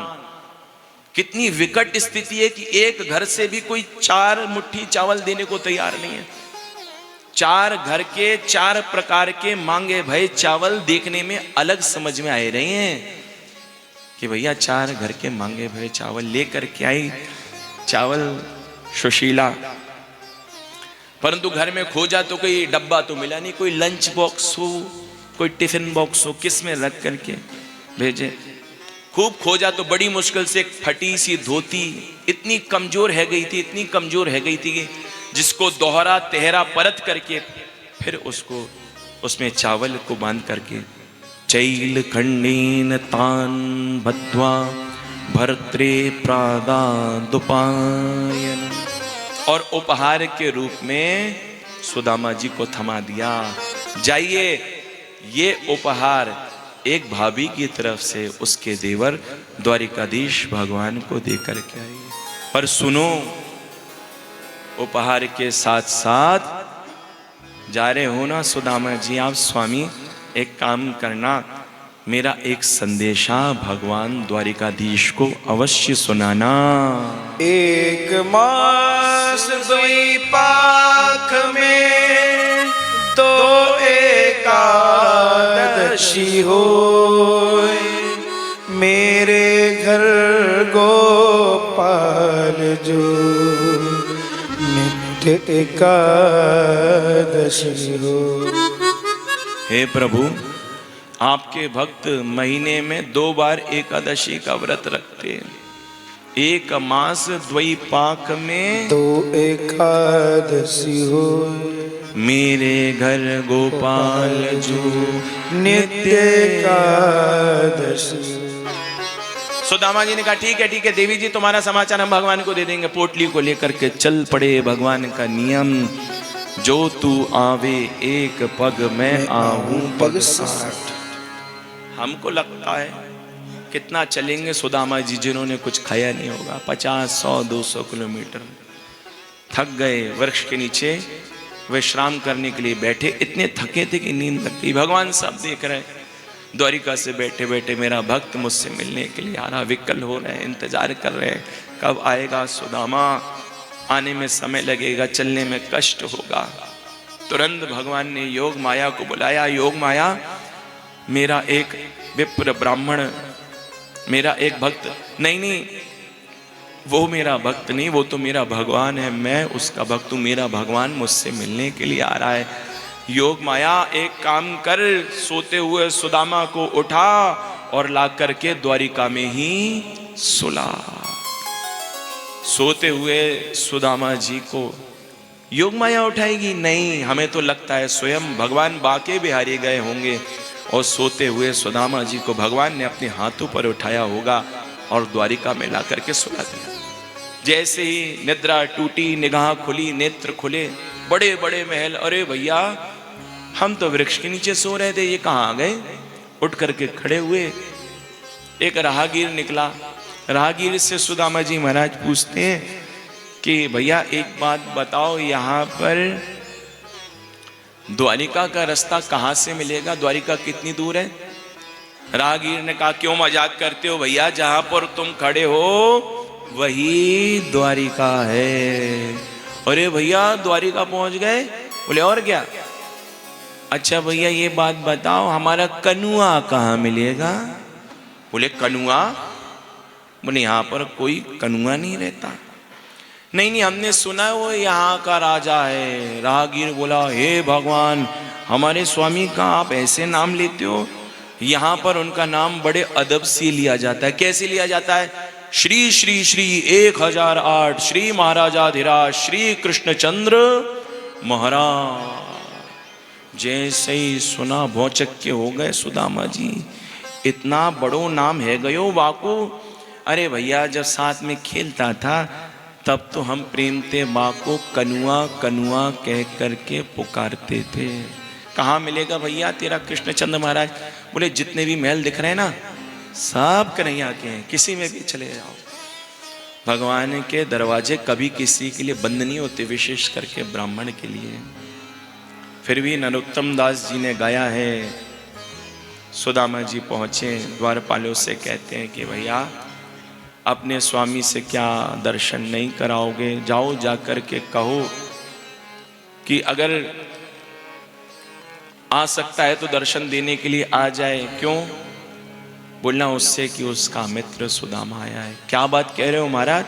कितनी विकट स्थिति है कि एक घर से भी कोई 4 मुट्ठी चावल देने को तैयार नहीं है। 4 घर के 4 प्रकार के मांगे भय चावल देखने में अलग समझ में आए रहे हैं कि भैया 4 घर के मांगे भय चावल लेकर के आई चावल सुशीला। परंतु घर में खोजा तो कोई डब्बा तो मिला नहीं, कोई लंच बॉक्स हो, कोई टिफिन बॉक्स हो, किस में रख करके भेजे। खूब खोजा तो बड़ी मुश्किल से एक फटी सी धोती, इतनी कमजोर है गई थी, इतनी कमजोर है गई थी कि जिसको दोहरा तेहरा परत करके फिर उसको उसमें चावल को बांध करके चैल खंडेन तान बद्ध्वा भर्त्रे प्रादादुपायन, और उपहार के रूप में सुदामा जी को थमा दिया। जाइए ये उपहार एक भाभी की तरफ से उसके देवर द्वारिकाधीश भगवान को देकर के आई। पर सुनो, उपहार के साथ साथ जा रहे हो ना सुदामा जी आप, स्वामी एक काम करना, मेरा एक संदेशा भगवान द्वारिकाधीश को अवश्य सुनाना। 1 मास 2 पाख में 2 एकादशी होय, मेरे घर गोपाल जो नित्य एकादशी हो। हे प्रभु, आपके भक्त महीने में 2 बार एकादशी का व्रत रखते हैं। 1 मास 2 पाख में 2 एकादशी हो, मेरे घर गोपाल जो नित्य एकादशी। सुदामा जी ने कहा ठीक है देवी जी, तुम्हारा समाचार हम भगवान को दे देंगे। पोटली को लेकर के चल पड़े। भगवान का नियम, जो तू आवे एक पग मैं आऊं पग 60। हमको लगता है कितना चलेंगे सुदामा जी, जिन्होंने कुछ खाया नहीं होगा, 50, 100, 200 किलोमीटर थक गए। वृक्ष के नीचे विश्राम करने के लिए बैठे, इतने थके थे कि नींद लग गई। भगवान सब देख रहे, द्वारिका से बैठे बैठे मेरा भक्त मुझसे मिलने के लिए आ रहा, विकल हो रहे हैं, इंतजार कर रहे हैं कब आएगा सुदामा, आने में समय लगेगा, चलने में कष्ट होगा। तुरंत भगवान ने योग माया को बुलाया। योग माया, मेरा एक विप्र ब्राह्मण, मेरा एक भक्त, नहीं वो मेरा भक्त नहीं, वो तो मेरा भगवान है, मैं उसका भक्त हूं, मेरा भगवान मुझसे मिलने के लिए आ रहा है। योग माया एक काम कर, सोते हुए सुदामा को उठा और ला करके द्वारिका में ही सुला। सोते हुए सुदामा जी को योग माया उठाएगी? नहीं, हमें तो लगता है स्वयं भगवान बाके बिहारी गए होंगे और सोते हुए सुदामा जी को भगवान ने अपने हाथों पर उठाया होगा और द्वारिका में ला करके सुला दिया। जैसे ही निद्रा टूटी, निगाह खुली, नेत्र खुले, बड़े बड़े महल, अरे भैया हम तो वृक्ष के नीचे सो रहे थे, ये कहाँ आ गए? उठ करके खड़े हुए। एक राहगीर निकला। राहगीर से सुदामा जी महाराज पूछते हैं कि भैया एक बात बताओ, यहाँ पर द्वारिका का रास्ता कहाँ से मिलेगा? द्वारिका कितनी दूर है? राहगीर ने कहा क्यों मजाक करते हो भैया, जहां पर तुम खड़े हो वही द्वारिका है। अरे भैया द्वारिका पहुंच गए? बोले और क्या? अच्छा भैया ये बात बताओ, हमारा कनुआ कहाँ मिलेगा? बोले कनुआ? बोले यहाँ पर कोई कनुआ नहीं रहता। नहीं हमने सुना है वो यहाँ का राजा है। राहगीर बोला हे भगवान, हमारे स्वामी का आप ऐसे नाम लेते हो? यहाँ पर उनका नाम बड़े अदब से लिया जाता है। कैसे लिया जाता है? श्री श्री श्री 1008 श्री महाराजाधिराज श्री कृष्णचंद्र महाराज। जैसे ही सुना भौचक्के हो गए सुदामा जी, इतना बड़ो नाम है गयो बाको। अरे भैया जब साथ में खेलता था तब तो हम प्रेम ते बाको कनुआ कनुआ कह करके पुकारते थे। कहाँ मिलेगा भैया तेरा कृष्णचंद्र महाराज? बोले जितने भी महल दिख रहे हैं ना, सब कन्हैया के हैं, किसी में भी चले जाओ। भगवान के दरवाजे कभी किसी के लिए बंद नहीं होते, विशेष करके ब्राह्मण के लिए। फिर भी नरोत्तम दास जी ने गाया है। सुदामा जी पहुंचे, द्वारपालों से कहते हैं कि भैया अपने स्वामी से क्या दर्शन नहीं कराओगे? जाओ जाकर के कहो कि अगर आ सकता है तो दर्शन देने के लिए आ जाए। क्यों? बोलना उससे कि उसका मित्र सुदामा आया है। क्या बात कह रहे हो महाराज,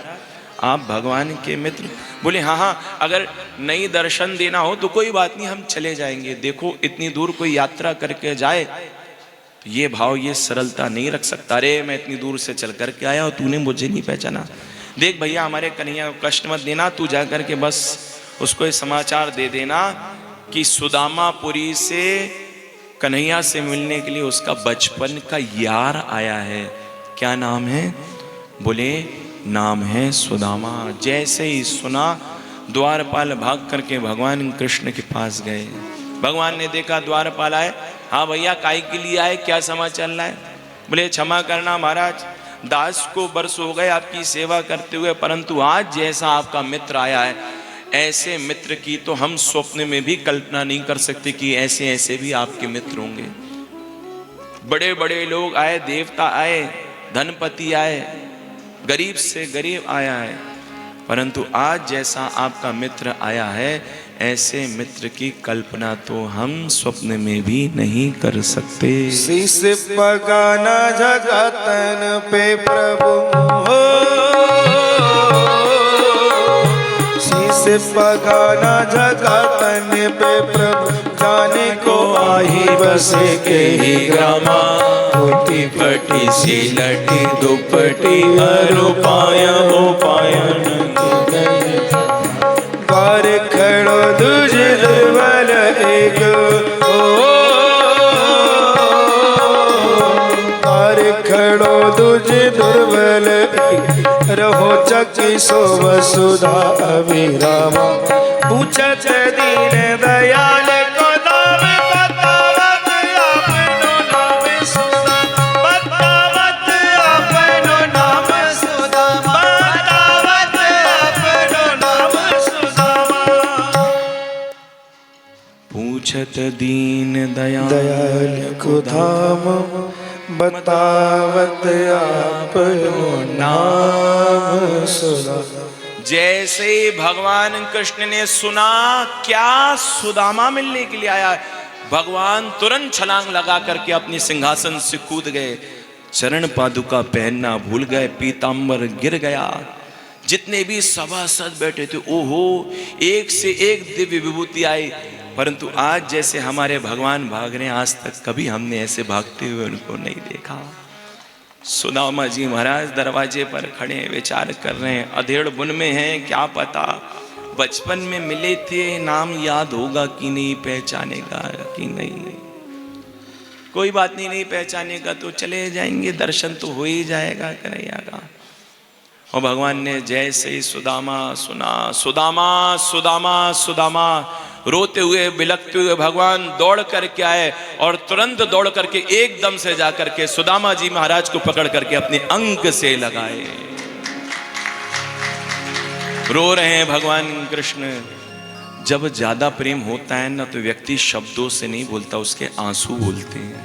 आप भगवान के मित्र? बोले हाँ, अगर नहीं दर्शन देना हो तो कोई बात नहीं, हम चले जाएंगे। देखो इतनी दूर कोई यात्रा करके जाए तो ये भाव, ये सरलता नहीं रख सकता। अरे मैं इतनी दूर से चल करके आया और तूने मुझे नहीं पहचाना। देख भैया हमारे कन्हैया को कष्ट मत देना, तू जा करके बस उसको ये समाचार दे देना कि सुदामापुरी से कन्हैया से मिलने के लिए उसका बचपन का यार आया है। क्या नाम है? बोले नाम है सुदामा। जैसे ही सुना द्वारपाल भाग करके भगवान कृष्ण के पास गए। भगवान ने देखा द्वारपाल आए। हाँ भैया काहे के लिए आए, क्या समाचार चल रहा है? बोले क्षमा करना महाराज, दास को वर्ष हो गए आपकी सेवा करते हुए, परंतु आज जैसा आपका मित्र आया है, ऐसे मित्र की तो हम स्वप्न में भी कल्पना नहीं कर सकते कि ऐसे ऐसे भी आपके मित्र होंगे। बड़े बड़े लोग आए, देवता आए, धनपति आए, गरीब से गरीब आया है, परंतु आज जैसा आपका मित्र आया है, ऐसे मित्र की कल्पना तो हम स्वप्न में भी नहीं कर सकते। शीश पगाना जगतन पे प्रभु हो, शीश पगाना जगतन पे प्रभु, जाने को आही बसे के ही ग्रामा। टूटी फटी सी लटी दुपटी अरुपाया हो पायन द्वार खड़ो तुझे दुर्बल एक हो, द्वार खड़ो तुझे दुर्बल कैसो वसुधा अभिरामा। पूछत दीन दयाल को नाम बतावत आपनो नाम सुदामा। बतावत आपनो नाम सुदामा। बतावत आपनो नाम सुदामा। पूछत दीन दयाल दयाल को धाम बतावत आपनो नाम सुदामा। जैसे ही भगवान कृष्ण ने सुना क्या सुदामा मिलने के लिए आया, भगवान तुरंत छलांग लगा करके अपनी सिंहासन से कूद गए, चरण पादुका पहनना भूल गए, पीतांबर गिर गया। जितने भी सभासद बैठे थे, ओहो, एक से एक दिव्य विभूति आई, परंतु आज जैसे हमारे भगवान भाग रहे हैं, आज तक कभी हमने ऐसे भागते हुए उनको नहीं देखा। सुदामा जी महाराज दरवाजे पर खड़े विचार कर रहे हैं, अधेड़ बुन में हैं, क्या पता बचपन में मिले थे, नाम याद होगा कि नहीं, पहचानेगा कि नहीं। कोई बात नहीं, नहीं पहचानेगा तो चले जाएंगे, दर्शन तो हो ही जाएगा कन्हैया का। और भगवान ने जैसे ही सुदामा सुना, सुदामा सुदामा सुदामा, रोते हुए बिलखते हुए भगवान दौड़ करके आए और तुरंत दौड़ करके एकदम से जाकर के सुदामा जी महाराज को पकड़ करके अपने अंक से लगाए। रो रहे हैं भगवान कृष्ण। जब ज्यादा प्रेम होता है ना, तो व्यक्ति शब्दों से नहीं बोलता, उसके आंसू बोलते हैं।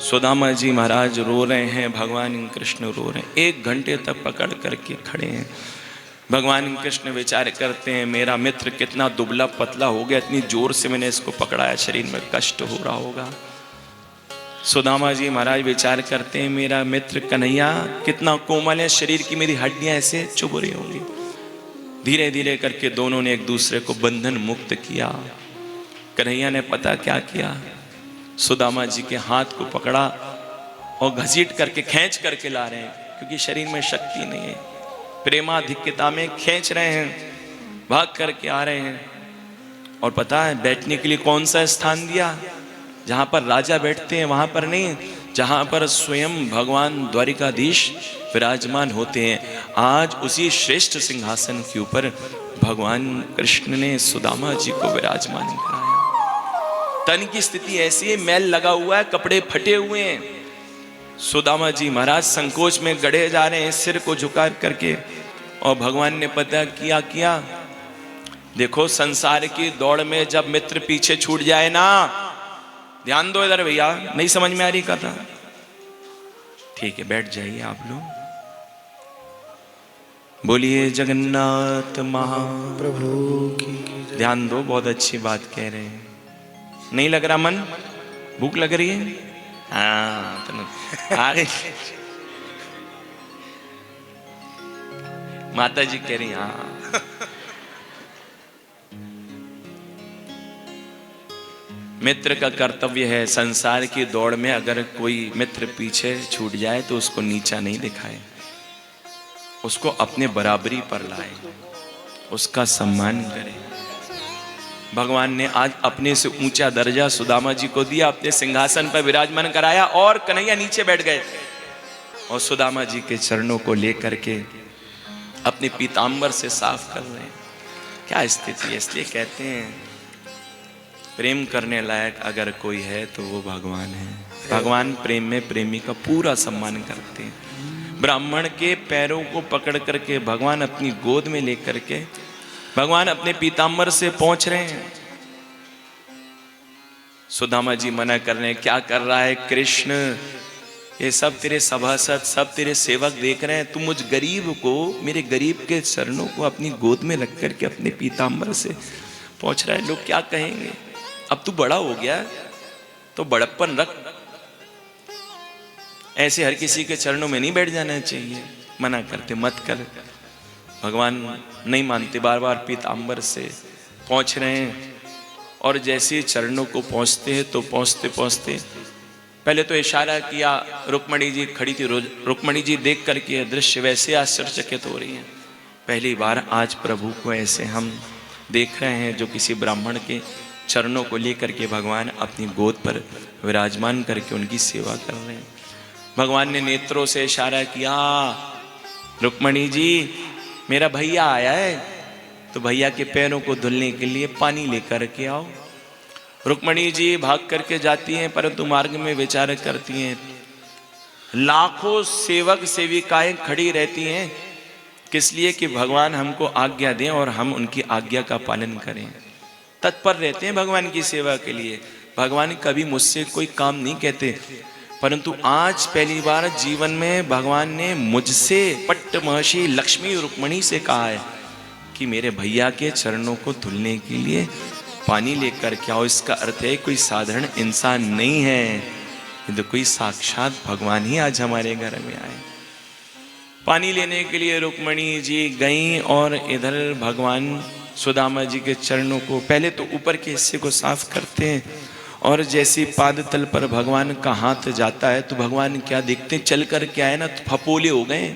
सुदामा जी महाराज रो रहे हैं, भगवान कृष्ण रो रहे हैं, 1 घंटे तक पकड़ करके खड़े हैं। भगवान कृष्ण विचार करते हैं, मेरा मित्र कितना दुबला पतला हो गया, इतनी जोर से मैंने इसको पकड़ाया, शरीर में कष्ट हो रहा होगा। सुदामा जी महाराज विचार करते हैं, मेरा मित्र कन्हैया कितना कोमल है, शरीर की मेरी हड्डियां ऐसे चुभ रही होंगी। धीरे धीरे करके दोनों ने एक दूसरे को बंधन मुक्त किया। कन्हैया ने पता क्या किया, सुदामा जी के हाथ को पकड़ा और घसीट करके खींच करके ला रहे हैं, क्योंकि शरीर में शक्ति नहीं है, प्रेमाधिक्यता में खींच रहे हैं, भाग करके आ रहे हैं। और पता है बैठने के लिए कौन सा स्थान दिया, जहां पर राजा बैठते हैं वहां पर नहीं, जहां पर स्वयं भगवान द्वारिकाधीश विराजमान होते हैं। आज उसी श्रेष्ठ सिंहासन के ऊपर भगवान कृष्ण ने सुदामा जी को विराजमान कराया। तन की स्थिति ऐसी है, मैल लगा हुआ है, कपड़े फटे हुए हैं। सुदामा जी महाराज संकोच में गड़े जा रहे हैं, सिर को झुका करके। और भगवान ने पता किया, देखो संसार की दौड़ में जब मित्र पीछे छूट जाए ना, ध्यान दो इधर भैया, नहीं समझ में आ रही कथा? ठीक है, बैठ जाइए आप लोग। बोलिए जगन्नाथ महाप्रभु की। ध्यान दो, बहुत अच्छी बात कह रहे हैं। नहीं लग रहा मन? भूख लग रही है? हाँ तो आगे माता जी कह रही हाँ। मित्र का कर्तव्य है संसार की दौड़ में अगर कोई मित्र पीछे छूट जाए तो उसको नीचा नहीं दिखाए, उसको अपने बराबरी पर लाए, उसका सम्मान करे। भगवान ने आज अपने से ऊंचा दर्जा सुदामा जी को दिया, अपने सिंहासन पर विराजमान कराया और कन्हैया नीचे बैठ गए और सुदामा जी के चरणों को लेकर के अपने पीतांबर से साफ कर रहे हैं। क्या स्थिति है! इसलिए कहते हैं प्रेम करने लायक अगर कोई है तो वो भगवान है। भगवान प्रेम में प्रेमी का पूरा सम्मान करते हैं। ब्राह्मण के पैरों को पकड़ करके भगवान अपनी गोद में लेकर के भगवान अपने पीतांबर से पहुंच रहे हैं। सुदामा जी मना कर रहे हैं, क्या कर रहा है कृष्ण, ये सब तेरे सभासद, सब तेरे सेवक देख रहे हैं, तू मुझ गरीब को, मेरे गरीब के चरणों को अपनी गोद में रख करके अपने पीतांबर से पहुंच रहा है, लोग क्या कहेंगे? अब तू बड़ा हो गया तो बड़प्पन रख, ऐसे हर किसी के चरणों में नहीं बैठ जाना चाहिए। मना करते, मत कर। भगवान नहीं मानते, बार बार पीतांबर से पहुंच रहे हैं और जैसे चरणों को पहुंचते हैं तो पहुंचते पहुंचते पहले तो इशारा किया, रुक्मणी जी खड़ी थी, रुक्मणी जी देख करके दृश्य वैसे आश्चर्यचकित हो रही हैं। पहली बार आज प्रभु को ऐसे हम देख रहे हैं जो किसी ब्राह्मण के चरणों को लेकर के भगवान अपनी गोद पर विराजमान करके उनकी सेवा कर रहे हैं। भगवान ने नेत्रों से इशारा किया, रुक्मणी जी मेरा भैया आया है, तो भैया के पैरों को धुलने के लिए पानी लेकर के आओ। रुक्मणी जी भाग करके जाती हैं, परंतु मार्ग में विचार करती हैं। लाखों सेवक सेविकाएं खड़ी रहती हैं, किस लिए? कि भगवान हमको आज्ञा दें और हम उनकी आज्ञा का पालन करें। तत्पर रहते हैं भगवान की सेवा के लिए। भगवान कभी मुझसे कोई काम नहीं कहते, परंतु आज पहली बार जीवन में भगवान ने मुझसे पट्ट महर्षि लक्ष्मी रुक्मणी से कहा है कि मेरे भैया के चरणों को धुलने के लिए पानी लेकर के आओ। इसका अर्थ है कोई साधारण इंसान नहीं है, ये तो कोई साक्षात भगवान ही आज हमारे घर में आए। पानी लेने के लिए रुक्मणी जी गईं और इधर भगवान सुदामा जी के चरणों को पहले तो ऊपर के हिस्से को साफ करते हैं, और जैसी पाद तल पर भगवान का हाथ जाता है तो भगवान क्या देखते हैं, चल कर के आए ना तो फपोले हो गए,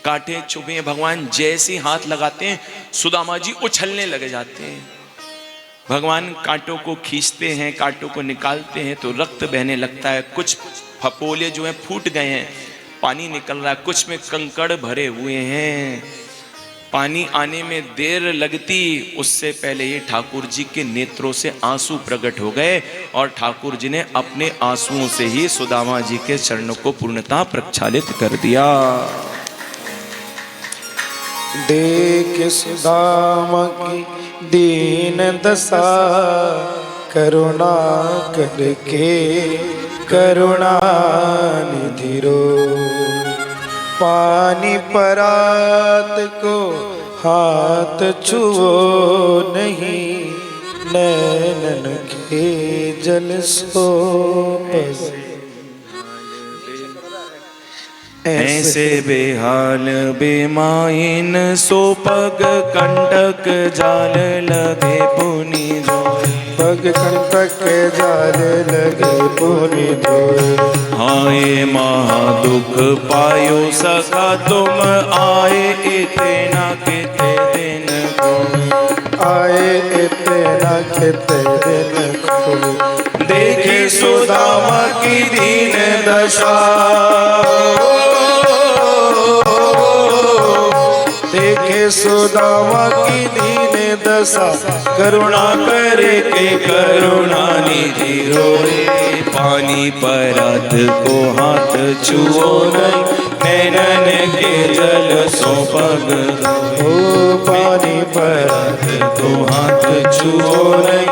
कांटे चुभे हैं। भगवान जैसे हाथ लगाते हैं सुदामा जी उछलने लग जाते हैं। भगवान कांटों को खींचते हैं, कांटों को निकालते हैं तो रक्त बहने लगता है। कुछ फपोले जो हैं फूट गए हैं, पानी निकल रहा है, कुछ में कंकड़ भरे हुए हैं। पानी आने में देर लगती, उससे पहले ही ठाकुर जी के नेत्रों से आंसू प्रकट हो गए और ठाकुर जी ने अपने आंसुओं से ही सुदामा जी के चरणों को पूर्णतः प्रक्षालित कर दिया। देख सुदामा की दीन दशा, करुणा करके करुणा निधि रो। पानी परात को हाथ छुओ नहीं, नैनन के जल सो ऐसे बेहाल बेमाइन सो पग कंटक जाल लगे पुनि धोए। पग कंटक जाल लगे पुनि धोए। हाय महा दुख पायो सखा तुम आए इतना किते दिन को। आए इतना किते दिन को। देखे सुदामा की दीन दशा, देखे सुदामा की दीन दशा, करुणा करे के करुणा निधि रोए। पानी परात को हाथ छुओ नहीं, नैनन के जल सो पग ओ। पानी परात को हाथ छुओ नहीं,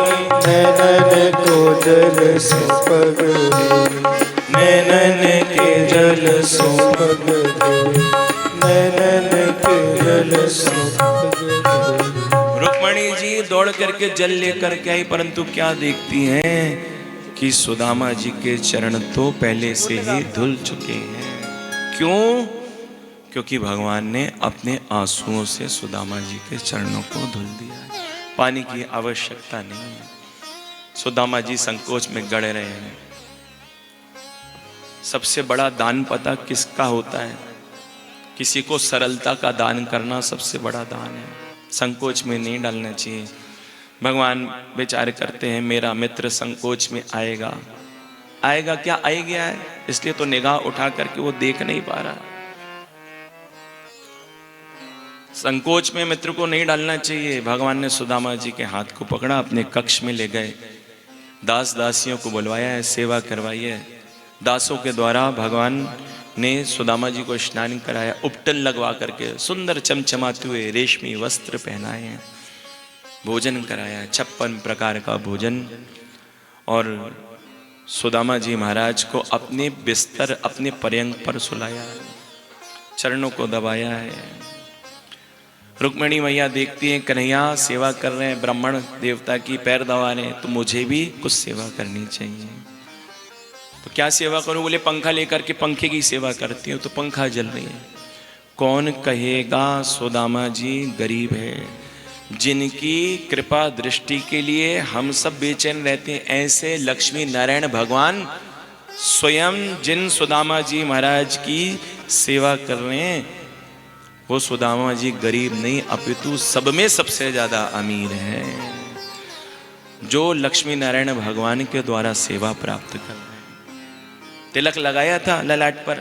नैनन को जल सो पग। नैनन के जल सो पग नैनन के जल सो पग। रुक्मणी जी दौड़ करके जल लेकर के आई, परंतु क्या देखती हैं कि सुदामा जी के चरण तो पहले से ही धुल चुके हैं। क्यों? क्योंकि भगवान ने अपने आंसुओं से सुदामा जी के चरणों को धुल दिया है। पानी की आवश्यकता नहीं है। सुदामा जी संकोच में गड़े रहे हैं। सबसे बड़ा दान पता किसका होता है? किसी को सरलता का दान करना सबसे बड़ा दान है। संकोच में नहीं डालना चाहिए। भगवान विचार करते हैं मेरा मित्र संकोच में आएगा। आएगा क्या? आ गया है, इसलिए तो निगाह उठा करके वो देख नहीं पा रहा। संकोच में मित्र को नहीं डालना चाहिए। भगवान ने सुदामा जी के हाथ को पकड़ा, अपने कक्ष में ले गए, दास दासियों को बुलवाया है, सेवा करवाई है। दासों के द्वारा भगवान ने सुदामा जी को स्नान कराया, उपटन लगवा करके सुंदर चमचमाते हुए रेशमी वस्त्र पहनाए हैं, भोजन कराया, 56 प्रकार का भोजन। और सुदामा जी महाराज को अपने बिस्तर अपने पर्यंक पर सुलाया है, चरणों को दबाया है। रुक्मिणी मैया देखती हैं कन्हैया सेवा कर रहे हैं, ब्राह्मण देवता की पैर दबा रहे हैं, तो मुझे भी कुछ सेवा करनी चाहिए। तो क्या सेवा करूं? बोले पंखा लेकर के पंखे की सेवा करती हूँ। तो पंखा जल रही है। कौन कहेगा सुदामा जी गरीब है, जिनकी कृपा दृष्टि के लिए हम सब बेचैन रहते हैं। ऐसे लक्ष्मी नारायण भगवान स्वयं जिन सुदामा जी महाराज की सेवा कर रहे हैं, वो सुदामा जी गरीब नहीं अपितु सब में सबसे ज्यादा अमीर है, जो लक्ष्मी नारायण भगवान के द्वारा सेवा प्राप्त कर रहे हैं। तिलक लगाया था ललाट पर,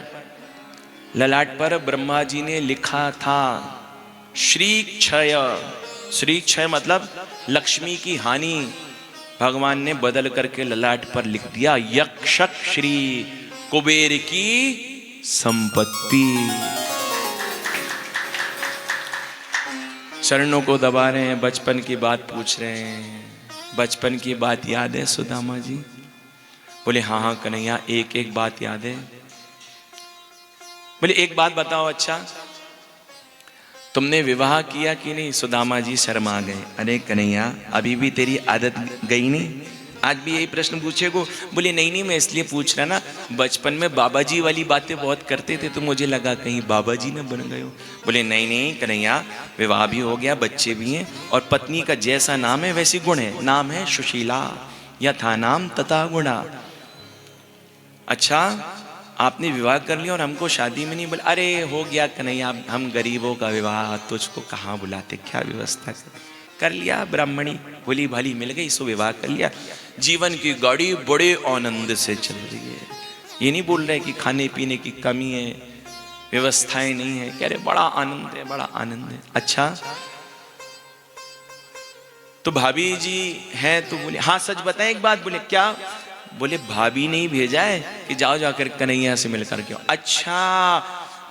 ललाट पर ब्रह्मा जी ने लिखा था श्री क्षय। श्री क्षय मतलब लक्ष्मी की हानि। भगवान ने बदल करके ललाट पर लिख दिया यक्षक श्री, कुबेर की संपत्ति। चरणों को दबा रहे हैं, बचपन की बात पूछ रहे हैं। बचपन की बात याद है सुदामा जी? बोले हाँ हाँ कन्हैया, एक एक बात याद है। बोले एक बात बताओ, अच्छा तुमने विवाह किया कि नहीं? सुदामा जी शर्मा गए। अरे कन्हैया, अभी भी तेरी आदत गई नहीं? आज भी यही प्रश्न पूछेगो? बोले नहीं नहीं, मैं इसलिए पूछ रहा ना, बचपन में बाबा जी वाली बातें बहुत करते थे तो मुझे लगा कहीं बाबा जी न बन गए हो। बोले नहीं नहीं कन्हैया, विवाह भी हो गया, बच्चे भी हैं, और पत्नी का जैसा नाम है वैसी गुण है। नाम है सुशीला, यथा नाम तथा गुणा। अच्छा, आपने विवाह कर लिया और हमको शादी में नहीं बोला? अरे हो गया कन्हैया, हम गरीबों का विवाह, तुझको कहाँ बुलाते, क्या व्यवस्था कर लिया, ब्राह्मणी भोली भाली मिल गई, सो विवाह कर लिया। जीवन की गाड़ी बड़े आनंद से चल रही है। ये नहीं बोल रहे कि खाने पीने की कमी है, व्यवस्थाएं नहीं है, कह रहे बड़ा आनंद है, बड़ा आनंद है। अच्छा तो भाभी जी हैं? तो बोले हाँ सच बताएं एक बात। बोले क्या? बोले भाभी ने ही भेजा है कि जाओ जाकर कन्हैया से मिलकर के। अच्छा,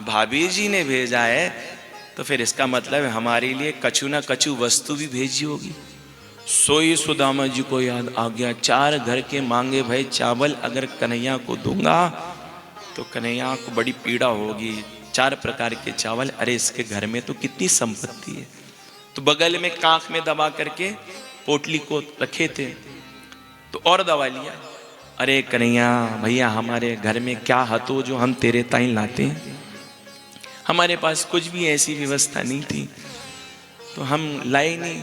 भाभी जी ने भेजा है तो फिर इसका मतलब है हमारे लिए कछु ना कछु वस्तु भी भेजी होगी। सोई सुदामा जी को याद आ गया, 4 घर के मांगे भय चावल अगर कन्हैया को दूंगा तो कन्हैया को बड़ी पीड़ा होगी। 4 प्रकार के चावल, अरे इसके घर में तो कितनी संपत्ति है। तो बगल में कांख में दबा करके पोटली को रखे थे, तो और दबा लिया। अरे कन्हैया भैया, हमारे घर में क्या हतो जो हम तेरे ताई लाते हैं? हमारे पास कुछ भी ऐसी व्यवस्था नहीं थी तो हम लाए नहीं।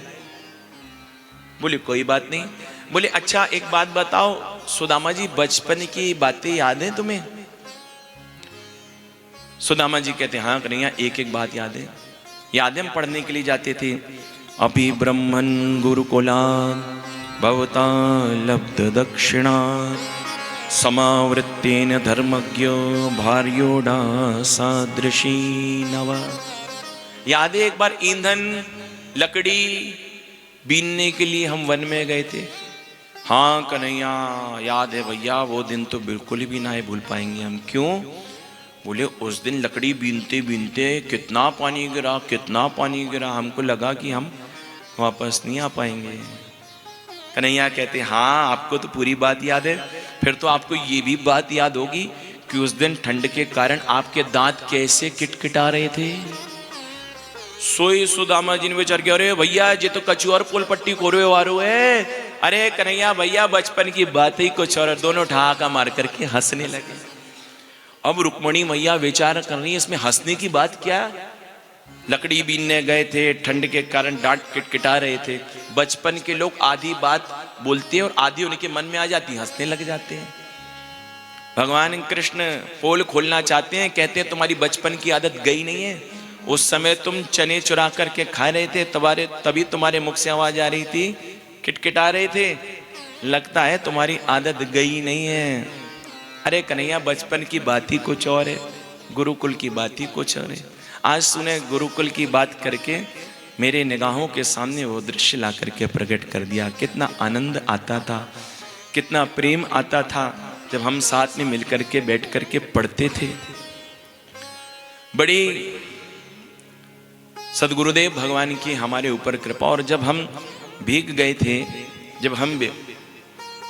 बोले कोई बात नहीं। बोले अच्छा एक बात बताओ सुदामा जी, बचपन की बातें याद है तुम्हें? सुदामा जी कहते हाँ कन्हैया, एक एक बात याद है। याद है, हम पढ़ने के लिए जाते थे। अपि ब्रह्मन् गुरुकुलात् भवता लब्ध दक्षिणा समावृत्तेन धर्मज्ञो भार्योडा सादृशी नवा। याद है एक बार ईंधन लकड़ी बीनने के लिए हम वन में गए थे? हाँ कन्हैया याद है भैया, वो दिन तो बिल्कुल भी ना भूल पाएंगे हम। क्यों? बोले उस दिन लकड़ी बीनते बीनते कितना पानी गिरा, कितना पानी गिरा, हमको लगा कि हम वापस नहीं आ पाएंगे। कन्हैया कहते हाँ आपको तो पूरी बात याद है, फिर तो आपको ये भी बात याद होगी कि उस दिन ठंड के कारण आपके दांत कैसे किटकिटा रहे थे। सोई सुदामा जी ने विचार किया, अरे भैया ये तो कछु और पुल पट्टी कोरवे वारो है। अरे कन्हैया भैया, बचपन की बात ही कुछ और। दोनों ठहाका मार करके हंसने लगे। अब रुक्मणी मैया विचार कर रही है इसमें हंसने की बात क्या? लकड़ी बीनने गए थे, ठंड के कारण डांट किटकिटा रहे थे। बचपन के लोग आधी बात बोलते हैं और आधी उनके मन में आ जाती, हंसने लग जाते हैं। भगवान कृष्ण पोल खोलना चाहते हैं, कहते हैं तुम्हारी बचपन की आदत गई नहीं है। उस समय तुम चने चुरा करके खा रहे थे, तभी तुम्हारे मुख से आवाज आ रही थी, किटकिटा रहे थे। लगता है तुम्हारी आदत गई नहीं है। अरे कन्हैया, बचपन की बात ही कुछ और है, गुरुकुल की बात ही कुछ और है। आज सुने गुरुकुल की बात करके मेरे निगाहों के सामने वो दृश्य ला करके प्रकट कर दिया। कितना आनंद आता था, कितना प्रेम आता था जब हम साथ में मिलकर के बैठ करके पढ़ते थे। बड़ी सदगुरुदेव भगवान की हमारे ऊपर कृपा। और जब हम भीग गए थे, जब हम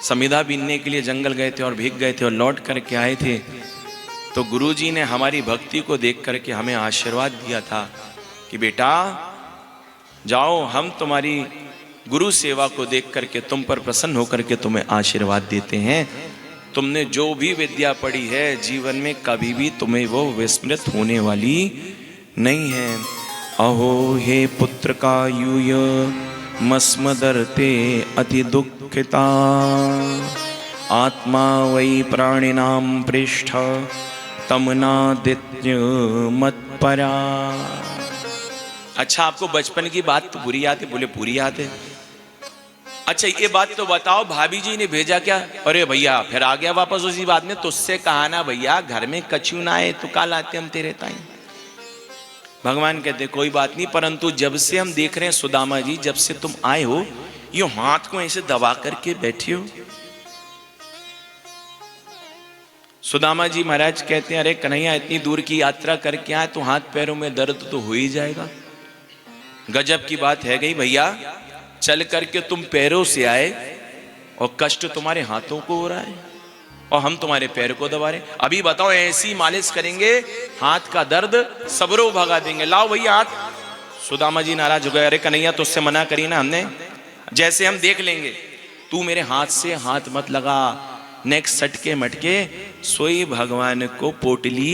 समिधा बीनने के लिए जंगल गए थे और भीग गए थे और लौट करके आए थे, तो गुरुजी ने हमारी भक्ति को देख करके हमें आशीर्वाद दिया था कि बेटा जाओ, हम तुम्हारी गुरु सेवा को देख करके तुम पर प्रसन्न होकर के तुम्हें आशीर्वाद देते हैं। तुमने जो भी विद्या पढ़ी है जीवन में कभी भी तुम्हें वो विस्मृत होने वाली नहीं है। अहो हे पुत्र का यूय मस्मदर्ते अति दुखिता आत्मा वै प्राणिनाम पृष्ठ तमनादित्य मत्परा। अच्छा आपको बचपन की बात तो बुरी याद है? बोले पूरी याद है। अच्छा ये बात तो बताओ, भाभी जी ने भेजा क्या? अरे भैया फिर आ गया वापस उसी बात में, तुझसे कहा ना भैया घर में कछू ना आए तो का लाते हम तेरे ताई। भगवान कहते कोई बात नहीं, परंतु जब से हम देख रहे हैं सुदामा जी, जब से तुम आए हो यो हाथ को ऐसे दबा करके बैठे हो। सुदामा जी महाराज कहते हैं अरे कन्हैया इतनी दूर की यात्रा करके आए तो हाथ पैरों में दर्द तो हो ही जाएगा। गजब की बात है गई भैया, चल करके तुम पैरों से आए और कष्ट तुम्हारे हाथों को हो रहा है और हम तुम्हारे पैर को दबा रहे। अभी बताओ ऐसी मालिश करेंगे हाथ का दर्द सबरो भगा देंगे। लाओ भैया हाथ। सुदामा जी नाराज हो गए, अरे कन्हैया तुझसे मना करी ना हमने, जैसे हम देख लेंगे, तू मेरे हाथ से हाथ मत लगा। नेक्स्ट सटके मटके सोई भगवान को पोटली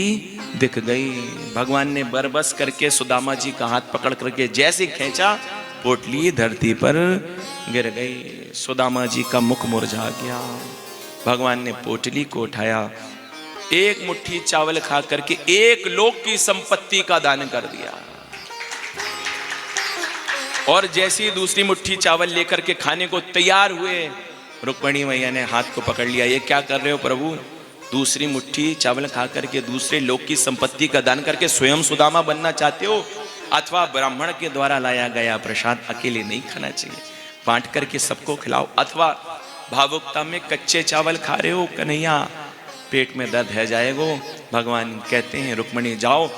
दिख गई। भगवान ने बरबस करके सुदामा जी का हाथ पकड़ करके जैसे खींचा, पोटली धरती पर गिर गई। सुदामा जी का मुख मुरझा गया। भगवान ने पोटली को उठाया, एक मुट्ठी चावल खा करके एक लोक की संपत्ति का दान कर दिया। और जैसी दूसरी मुट्ठी चावल लेकर के खाने को तैयार हुए, रुक्मिणी मैया ने हाथ को पकड़ लिया। ये क्या कर रहे हो प्रभु? दूसरी मुट्ठी चावल खा करके दूसरे लोक की संपत्ति का दान करके स्वयं सुदामा बनना चाहते हो, अथवा ब्राह्मण के द्वारा लाया गया प्रसाद अकेले नहीं खाना चाहिए, बांट करके सबको खिलाओ। अथवा भावुकता में कच्चे चावल खा रहे हो कन्हैया, पेट में दर्द है जाएगा। भगवान कहते हैं रुक्मिणी जाओ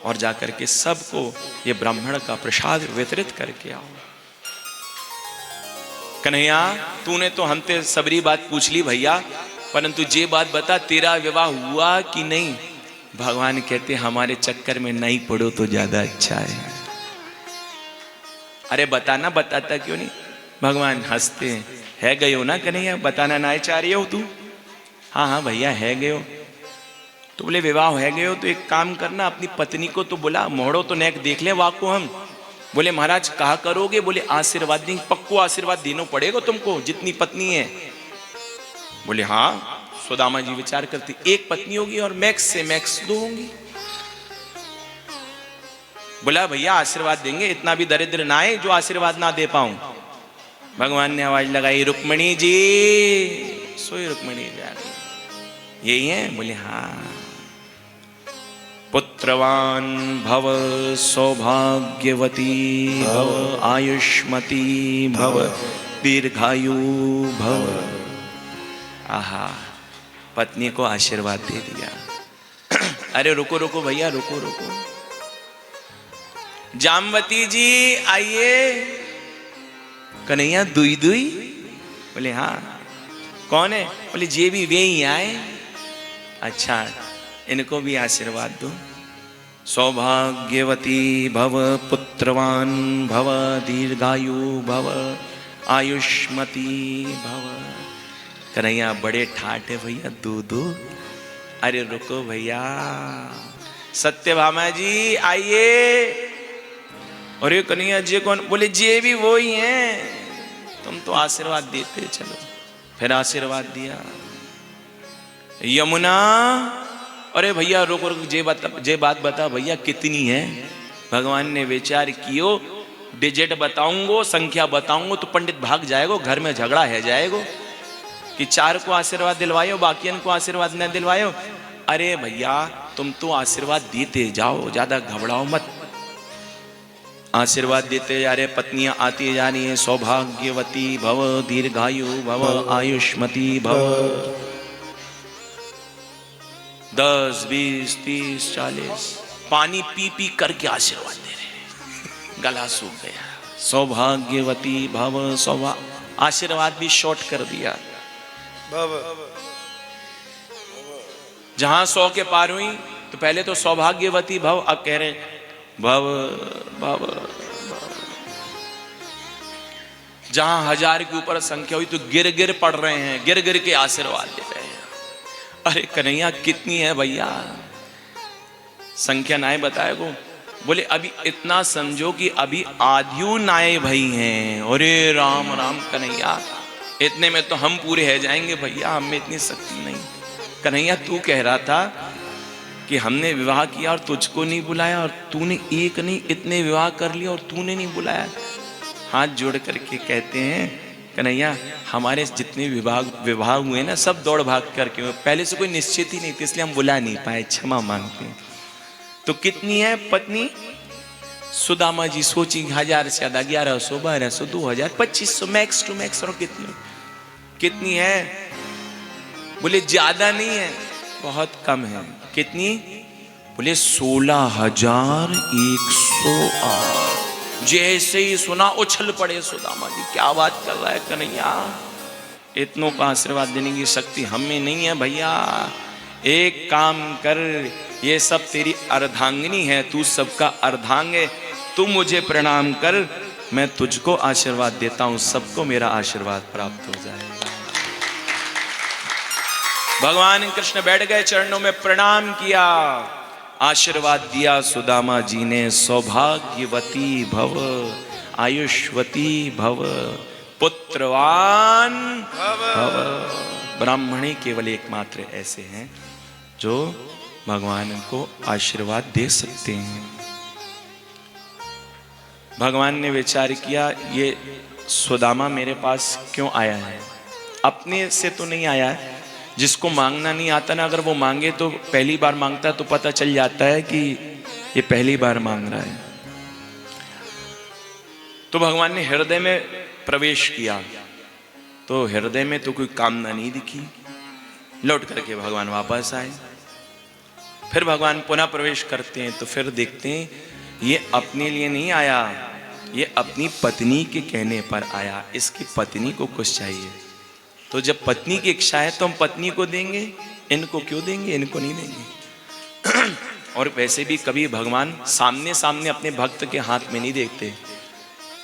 और जाकर के सबको ये ब्राह्मण का प्रसाद वितरित करके आओ। कन्हैया तूने तो हमसे सबरी बात पूछ ली भैया, परंतु ये बात बता तेरा विवाह हुआ कि नहीं? भगवान कहते हमारे चक्कर में नहीं पड़ो तो ज्यादा अच्छा है। अरे बताना, बताता क्यों नहीं? भगवान हंसते हैं, है गए हो ना कन्हैया, बताना ना चाह रही हो तू? हाँ हाँ भैया है गए हो। तो बोले विवाह है गए हो तो एक काम करना, अपनी पत्नी को तो बुला, मोड़ो तो नेक देख ले वाको हम। बोले महाराज कहा करोगे? बोले आशीर्वाद देंगे, पक्को आशीर्वाद देना पड़ेगा तुमको जितनी पत्नी है। बोले हाँ। सुदामा जी विचार करती, एक पत्नी होगी और मैक्स से मैक्स 2 होंगी। बोला भैया आशीर्वाद देंगे, इतना भी दरिद्र ना है जो आशीर्वाद ना दे पाऊं। भगवान ने आवाज लगाई, रुक्मिणी जी। सोई रुक्मिणी जी यही है? बोले हाँ। पुत्रवान भव, सौभाग्यवती भव, आयुष्मती भव, दीर्घायु भव। आहा, पत्नी को आशीर्वाद दे दिया। अरे रुको रुको भैया, रुको रुको। जामवती जी आइए। कन्हैया दुई दुई? बोले हाँ। कौन है? बोले जे भी वे ही आए। अच्छा इनको भी आशीर्वाद दो। सौभाग्यवती भव, पुत्रवान भव, दीर्घायु भव, आयुष्मती भव। कन्हैया बड़े ठाठ है भैया, 2-2। अरे रुको भैया, सत्यभामा जी आइए। अरे कन्हैया जी कौन? बोले जे भी वो ही हैं, तुम तो आशीर्वाद देते चलो। फिर आशीर्वाद दिया। यमुना। अरे भैया रुको रुको, जे बात बता भैया कितनी है? भगवान ने विचार कियो, डिजिट बताऊंगो, संख्या बताऊंगो तो पंडित भाग जाएगो, घर में झगड़ा है जाएगो कि 4 को आशीर्वाद दिलवायो बाकियन को आशीर्वाद न दिलवायो। अरे भैया तुम तो आशीर्वाद देते जाओ, ज्यादा घबराओ मत। आशीर्वाद देते जा रहे, पत्नियां आती जा रही है। सौभाग्यवती भव, दीर्घायु भव, आयुष्मती भव। 10, 20, 30, 40 पानी पी पी करके आशीर्वाद दे रहे, गला सूख गया। सौभाग्यवती भव, आशीर्वाद भी शॉर्ट कर दिया। जहां 100 के पार हुई तो पहले तो सौभाग्यवती भव, अब कह रहे भव भव भव। जहां 1000 के ऊपर संख्या हुई तो गिर गिर पड़ रहे हैं, गिर गिर के आशीर्वाद दे रहे हैं। अरे कन्हैया कितनी है भैया? संख्या नाय बताएगो। बोले अभी इतना समझो कि अभी आधियू नाय भाई हैं। अरे राम राम कन्हैया, इतने में तो हम पूरे है जाएंगे भैया, हम में इतनी शक्ति नहीं। कन्हैया तू कह रहा था कि हमने विवाह किया और तुझको नहीं बुलाया, और तूने एक नहीं इतने विवाह कर लिया और तूने नहीं बुलाया। हाथ जोड़ करके कहते हैं कन्हैया हमारे जितने विवाह हुए ना सब दौड़ भाग करके हुए, पहले से कोई निश्चित ही नहीं थी इसलिए हम बुला नहीं पाए, क्षमा मांगते हैं। तो कितनी है पत्नी? सुदामा जी सोची 1000 से ज्यादा 1100, 1200, 2000, 2500 मैक्स टू मैक्स। और कितनी है? बोले ज्यादा नहीं है, बहुत कम है। कितनी? बोले 16,108। जैसे ही सुना उछल पड़े सुदामा जी, क्या बात कर रहा है कन्हैया, इतनों का आशीर्वाद देने की शक्ति हमें नहीं है भैया। एक काम कर, ये सब तेरी अर्धांगिनी है, तू सबका अर्धांग है, तू मुझे प्रणाम कर, मैं तुझको आशीर्वाद देता हूं, सबको मेरा आशीर्वाद प्राप्त हो जाएगा। भगवान कृष्ण बैठ गए, चरणों में प्रणाम किया, आशीर्वाद दिया सुदामा जी ने। सौभाग्यवती भव, आयुष्वती भव, पुत्रवान भव। ब्राह्मणी केवल एकमात्र ऐसे हैं जो भगवान को आशीर्वाद दे सकते हैं। भगवान ने विचार किया, ये सुदामा मेरे पास क्यों आया है? अपने से तो नहीं आया है। जिसको मांगना नहीं आता ना, अगर वो मांगे तो पहली बार मांगता है तो पता चल जाता है कि ये पहली बार मांग रहा है। तो भगवान ने हृदय में प्रवेश किया, तो हृदय में तो कोई कामना नहीं दिखी। लौट करके भगवान वापस आए। फिर भगवान पुनः प्रवेश करते हैं तो फिर देखते हैं ये अपने लिए नहीं आया, ये अपनी पत्नी के कहने पर आया। इसकी पत्नी को कुछ चाहिए, तो जब पत्नी की इच्छा है तो हम पत्नी को देंगे, इनको क्यों देंगे? इनको नहीं देंगे। और वैसे भी कभी भगवान सामने सामने अपने भक्त के हाथ में नहीं देखते,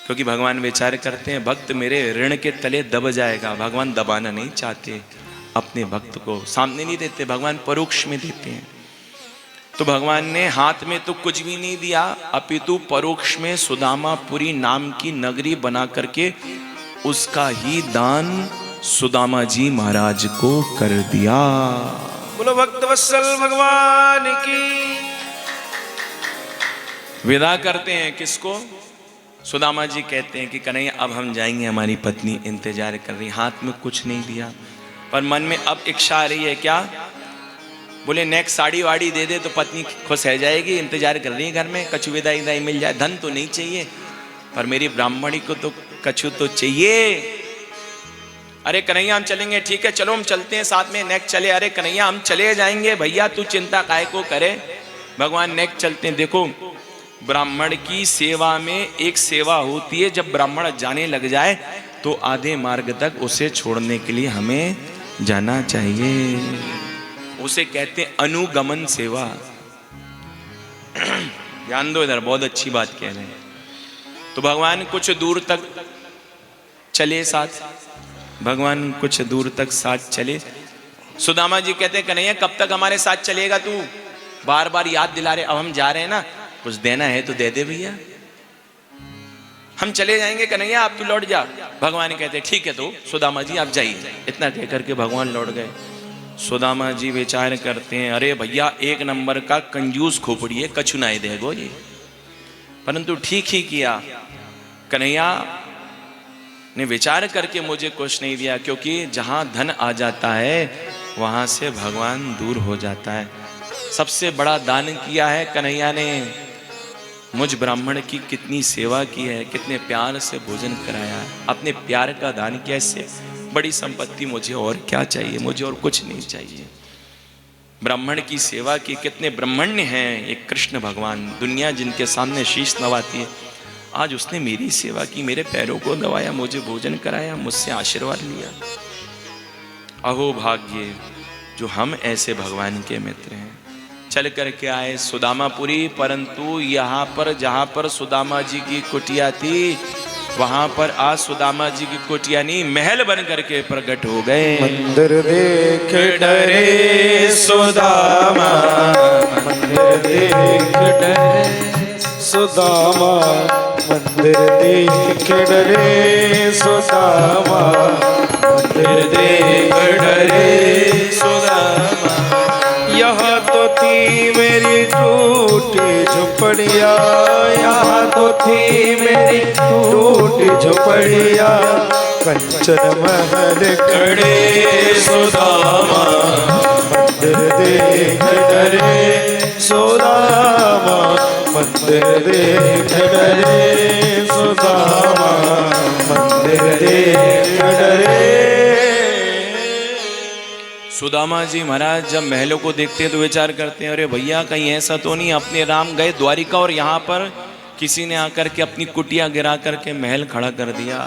क्योंकि भगवान विचार करते हैं भक्त मेरे ऋण के तले दब जाएगा। भगवान दबाना नहीं चाहते, अपने भक्त को सामने नहीं देते, भगवान परोक्ष में देते हैं। तो भगवान ने हाथ में तो कुछ भी नहीं दिया, अपितु परोक्ष में सुदामापुरी नाम की नगरी बना करके उसका ही दान सुदामा जी महाराज को कर दिया। बोलो भक्त वत्सल भगवान की। विदा करते हैं किसको? सुदामा जी कहते हैं कि कन्हैया अब हम जाएंगे, हमारी पत्नी इंतजार कर रही। हाथ में कुछ नहीं दिया, पर मन में अब इच्छा आ रही है क्या? बोले नेक्स्ट साड़ी वाड़ी दे दे तो पत्नी खुश रह जाएगी, इंतजार कर रही है घर में, कछु विदाई दाई मिल जाए। धन तो नहीं चाहिए, पर मेरी ब्राह्मणी को तो कछु तो चाहिए। अरे कन्हैया हम चलेंगे, ठीक है चलो हम चलते हैं साथ में, नेक्स्ट चले। अरे कन्हैया हम चले जाएंगे भैया, तू चिंता काहे को करे। भगवान नेक्स्ट चलते हैं। देखो ब्राह्मण की सेवा में एक सेवा होती है, जब ब्राह्मण जाने लग जाए तो आधे मार्ग तक उसे छोड़ने के लिए हमें जाना चाहिए। उसे कहते हैं अनुगमन सेवा। ध्यान दो इधर, बहुत अच्छी बात कह रहे हैं। तो भगवान कुछ दूर तक चले साथ, भगवान कुछ दूर तक साथ चले। सुदामा जी कहते हैं कन्हैया कब तक हमारे साथ चलेगा तू? बार बार याद दिला रहे, अब हम जा रहे हैं ना, कुछ देना है तो दे दे भैया, हम चले जाएंगे कन्हैया, आप तू लौट जा। भगवान कहते ठीक है तो सुदामा जी आप जाइए। इतना कह करके भगवान लौट गए। सुदामा जी विचार करते हैं अरे भैया एक नंबर का कंजूस खोपड़ी है, कछु ना देगो ये। परंतु ठीक ही किया, कन्हैया ने विचार करके मुझे कुछ नहीं दिया, क्योंकि जहां धन आ जाता है वहां से भगवान दूर हो जाता है। सबसे बड़ा दान किया है कन्हैया ने, मुझ ब्राह्मण की कितनी सेवा की है, कितने प्यार से भोजन कराया है, अपने प्यार का दान किया। इससे बड़ी संपत्ति मुझे और क्या चाहिए? मुझे और कुछ नहीं चाहिए। ब्राह्मण की सेवा की, कितने ब्रह्मण्य हैं ये कृष्ण भगवान, दुनिया जिनके सामने शीश नवाती है। आज उसने मेरी सेवा की, मेरे पैरों को दबाया, मुझे भोजन कराया, मुझसे आशीर्वाद लिया। अहो भाग्य जो हम ऐसे भगवान के मित्र हैं। चल करके आए सुदामापुरी, परंतु यहाँ पर जहाँ पर सुदामा जी की कुटिया थी वहां पर आज सुदामा जी की कुटिया नहीं, महल बन करके प्रकट हो गए। मंदिर देख डरे सुदामा, मंदिर देख डरे सुदामा, मंदिर देख डरे सुदामा, मंदिर देख डरे सुदामा। यहाँ तो थी मेरी टूटी झोपड़िया, यहाँ तो थी मेरी टूटी झोपड़िया, कंचन महल खड़े सुदामा, मंदिर देख डरे सुदामा, मंदिर देख डरे सुदामा, मंदिर देख डरे। सुदामा जी महाराज जब महलों को देखते हैं तो विचार करते हैं, अरे भैया कहीं ऐसा तो नहीं अपने राम गए द्वारिका और यहाँ पर किसी ने आकर के अपनी कुटिया गिरा करके महल खड़ा कर दिया।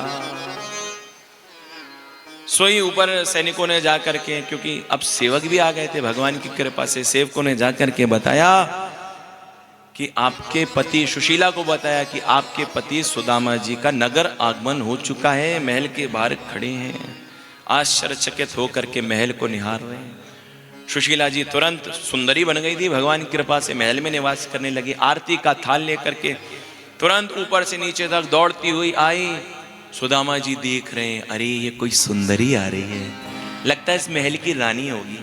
सोई ऊपर सैनिकों ने जाकर के, क्योंकि अब सेवक भी आ गए थे भगवान की कृपा से, सेवकों ने जाकर के बताया कि आपके पति, सुशीला को बताया कि आपके पति सुदामा जी का नगर आगमन हो चुका है, महल के बाहर खड़े हैं। आश्चर्यचकित होकर के महल को निहार रहे हैं। सुशीला जी तुरंत सुंदरी बन गई थी, भगवान की कृपा से महल में निवास करने लगी। आरती का थाल लेकर के तुरंत ऊपर से नीचे तक दौड़ती हुई आई। सुदामा जी देख रहे हैं, अरे ये कोई सुंदरी आ रही है, लगता है इस महल की रानी होगी।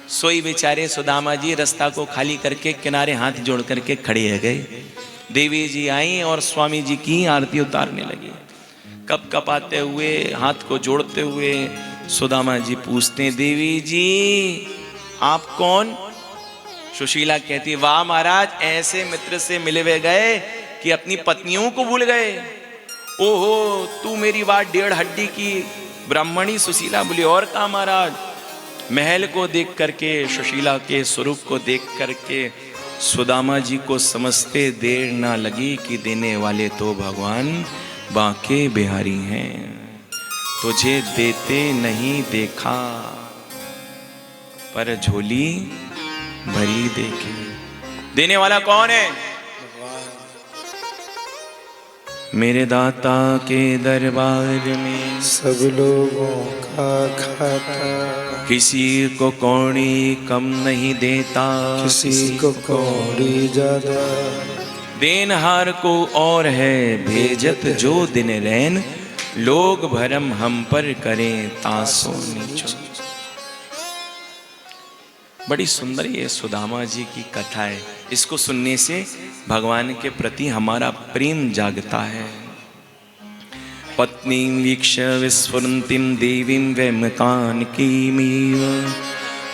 सोई बेचारे सुदामा जी रास्ता को खाली करके किनारे हाथ जोड़ करके खड़े हो गए। देवी जी आई और स्वामी जी की आरती उतारने लगी। कप कपाते हुए, हाथ को जोड़ते हुए सुदामा जी पूछते हैं, देवी जी आप कौन? सुशीला कहती, वाह महाराज, ऐसे मित्र से मिले हुए गए कि अपनी पत्नियों को भूल गए। ओहो, तू मेरी बात डेढ़ हड्डी की ब्राह्मणी सुशीला। बोली, और कहा महाराज? महल को देख करके, सुशीला के स्वरूप को देख करके सुदामा जी को समझते देर ना लगी कि देने वाले तो भगवान बांके बिहारी हैं। तुझे देते नहीं देखा पर झोली भरी देखे। देने वाला कौन है? मेरे दाता के दरबार में सब लोगों का खाता, किसी को कौड़ी कम नहीं देता, किसी को कौड़ी ज्यादा। देनहार को और है भेजत जो दिन रैन, लोग भरम हम पर करें तासो नीचो। बड़ी सुंदर ये सुदामा जी की कथा है। इसको सुनने से भगवान के प्रति हमारा प्रेम जागता है। पत्नी वीक्ष विस्फुरन्तीं देवीं वैमकानकीमीव,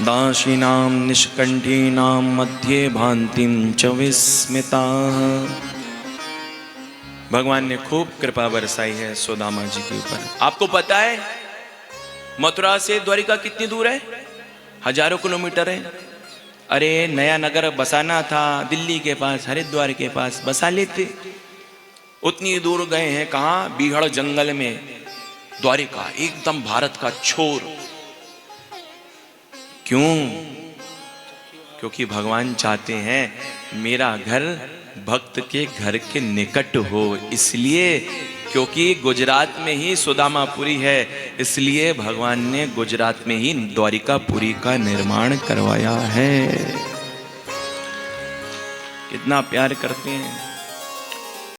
दासीनां निष्कंठीनां मध्ये भान्तिं च विस्मिता। भगवान ने खूब कृपा बरसाई है सुदामा जी के ऊपर। आपको पता है मथुरा से द्वारिका कितनी दूर है? हजारों किलोमीटर है। अरे नया नगर बसाना था दिल्ली के पास, हरिद्वार के पास, बसा लेते। उतनी दूर गए हैं कहाँ? बीहड़ जंगल में द्वारिका, एकदम भारत का छोर। क्यों? क्योंकि भगवान चाहते हैं मेरा घर भक्त के घर के निकट हो, इसलिए। क्योंकि गुजरात में ही सुदामापुरी है, इसलिए भगवान ने गुजरात में ही द्वारिकापुरी का निर्माण करवाया है। कितना प्यार करते हैं।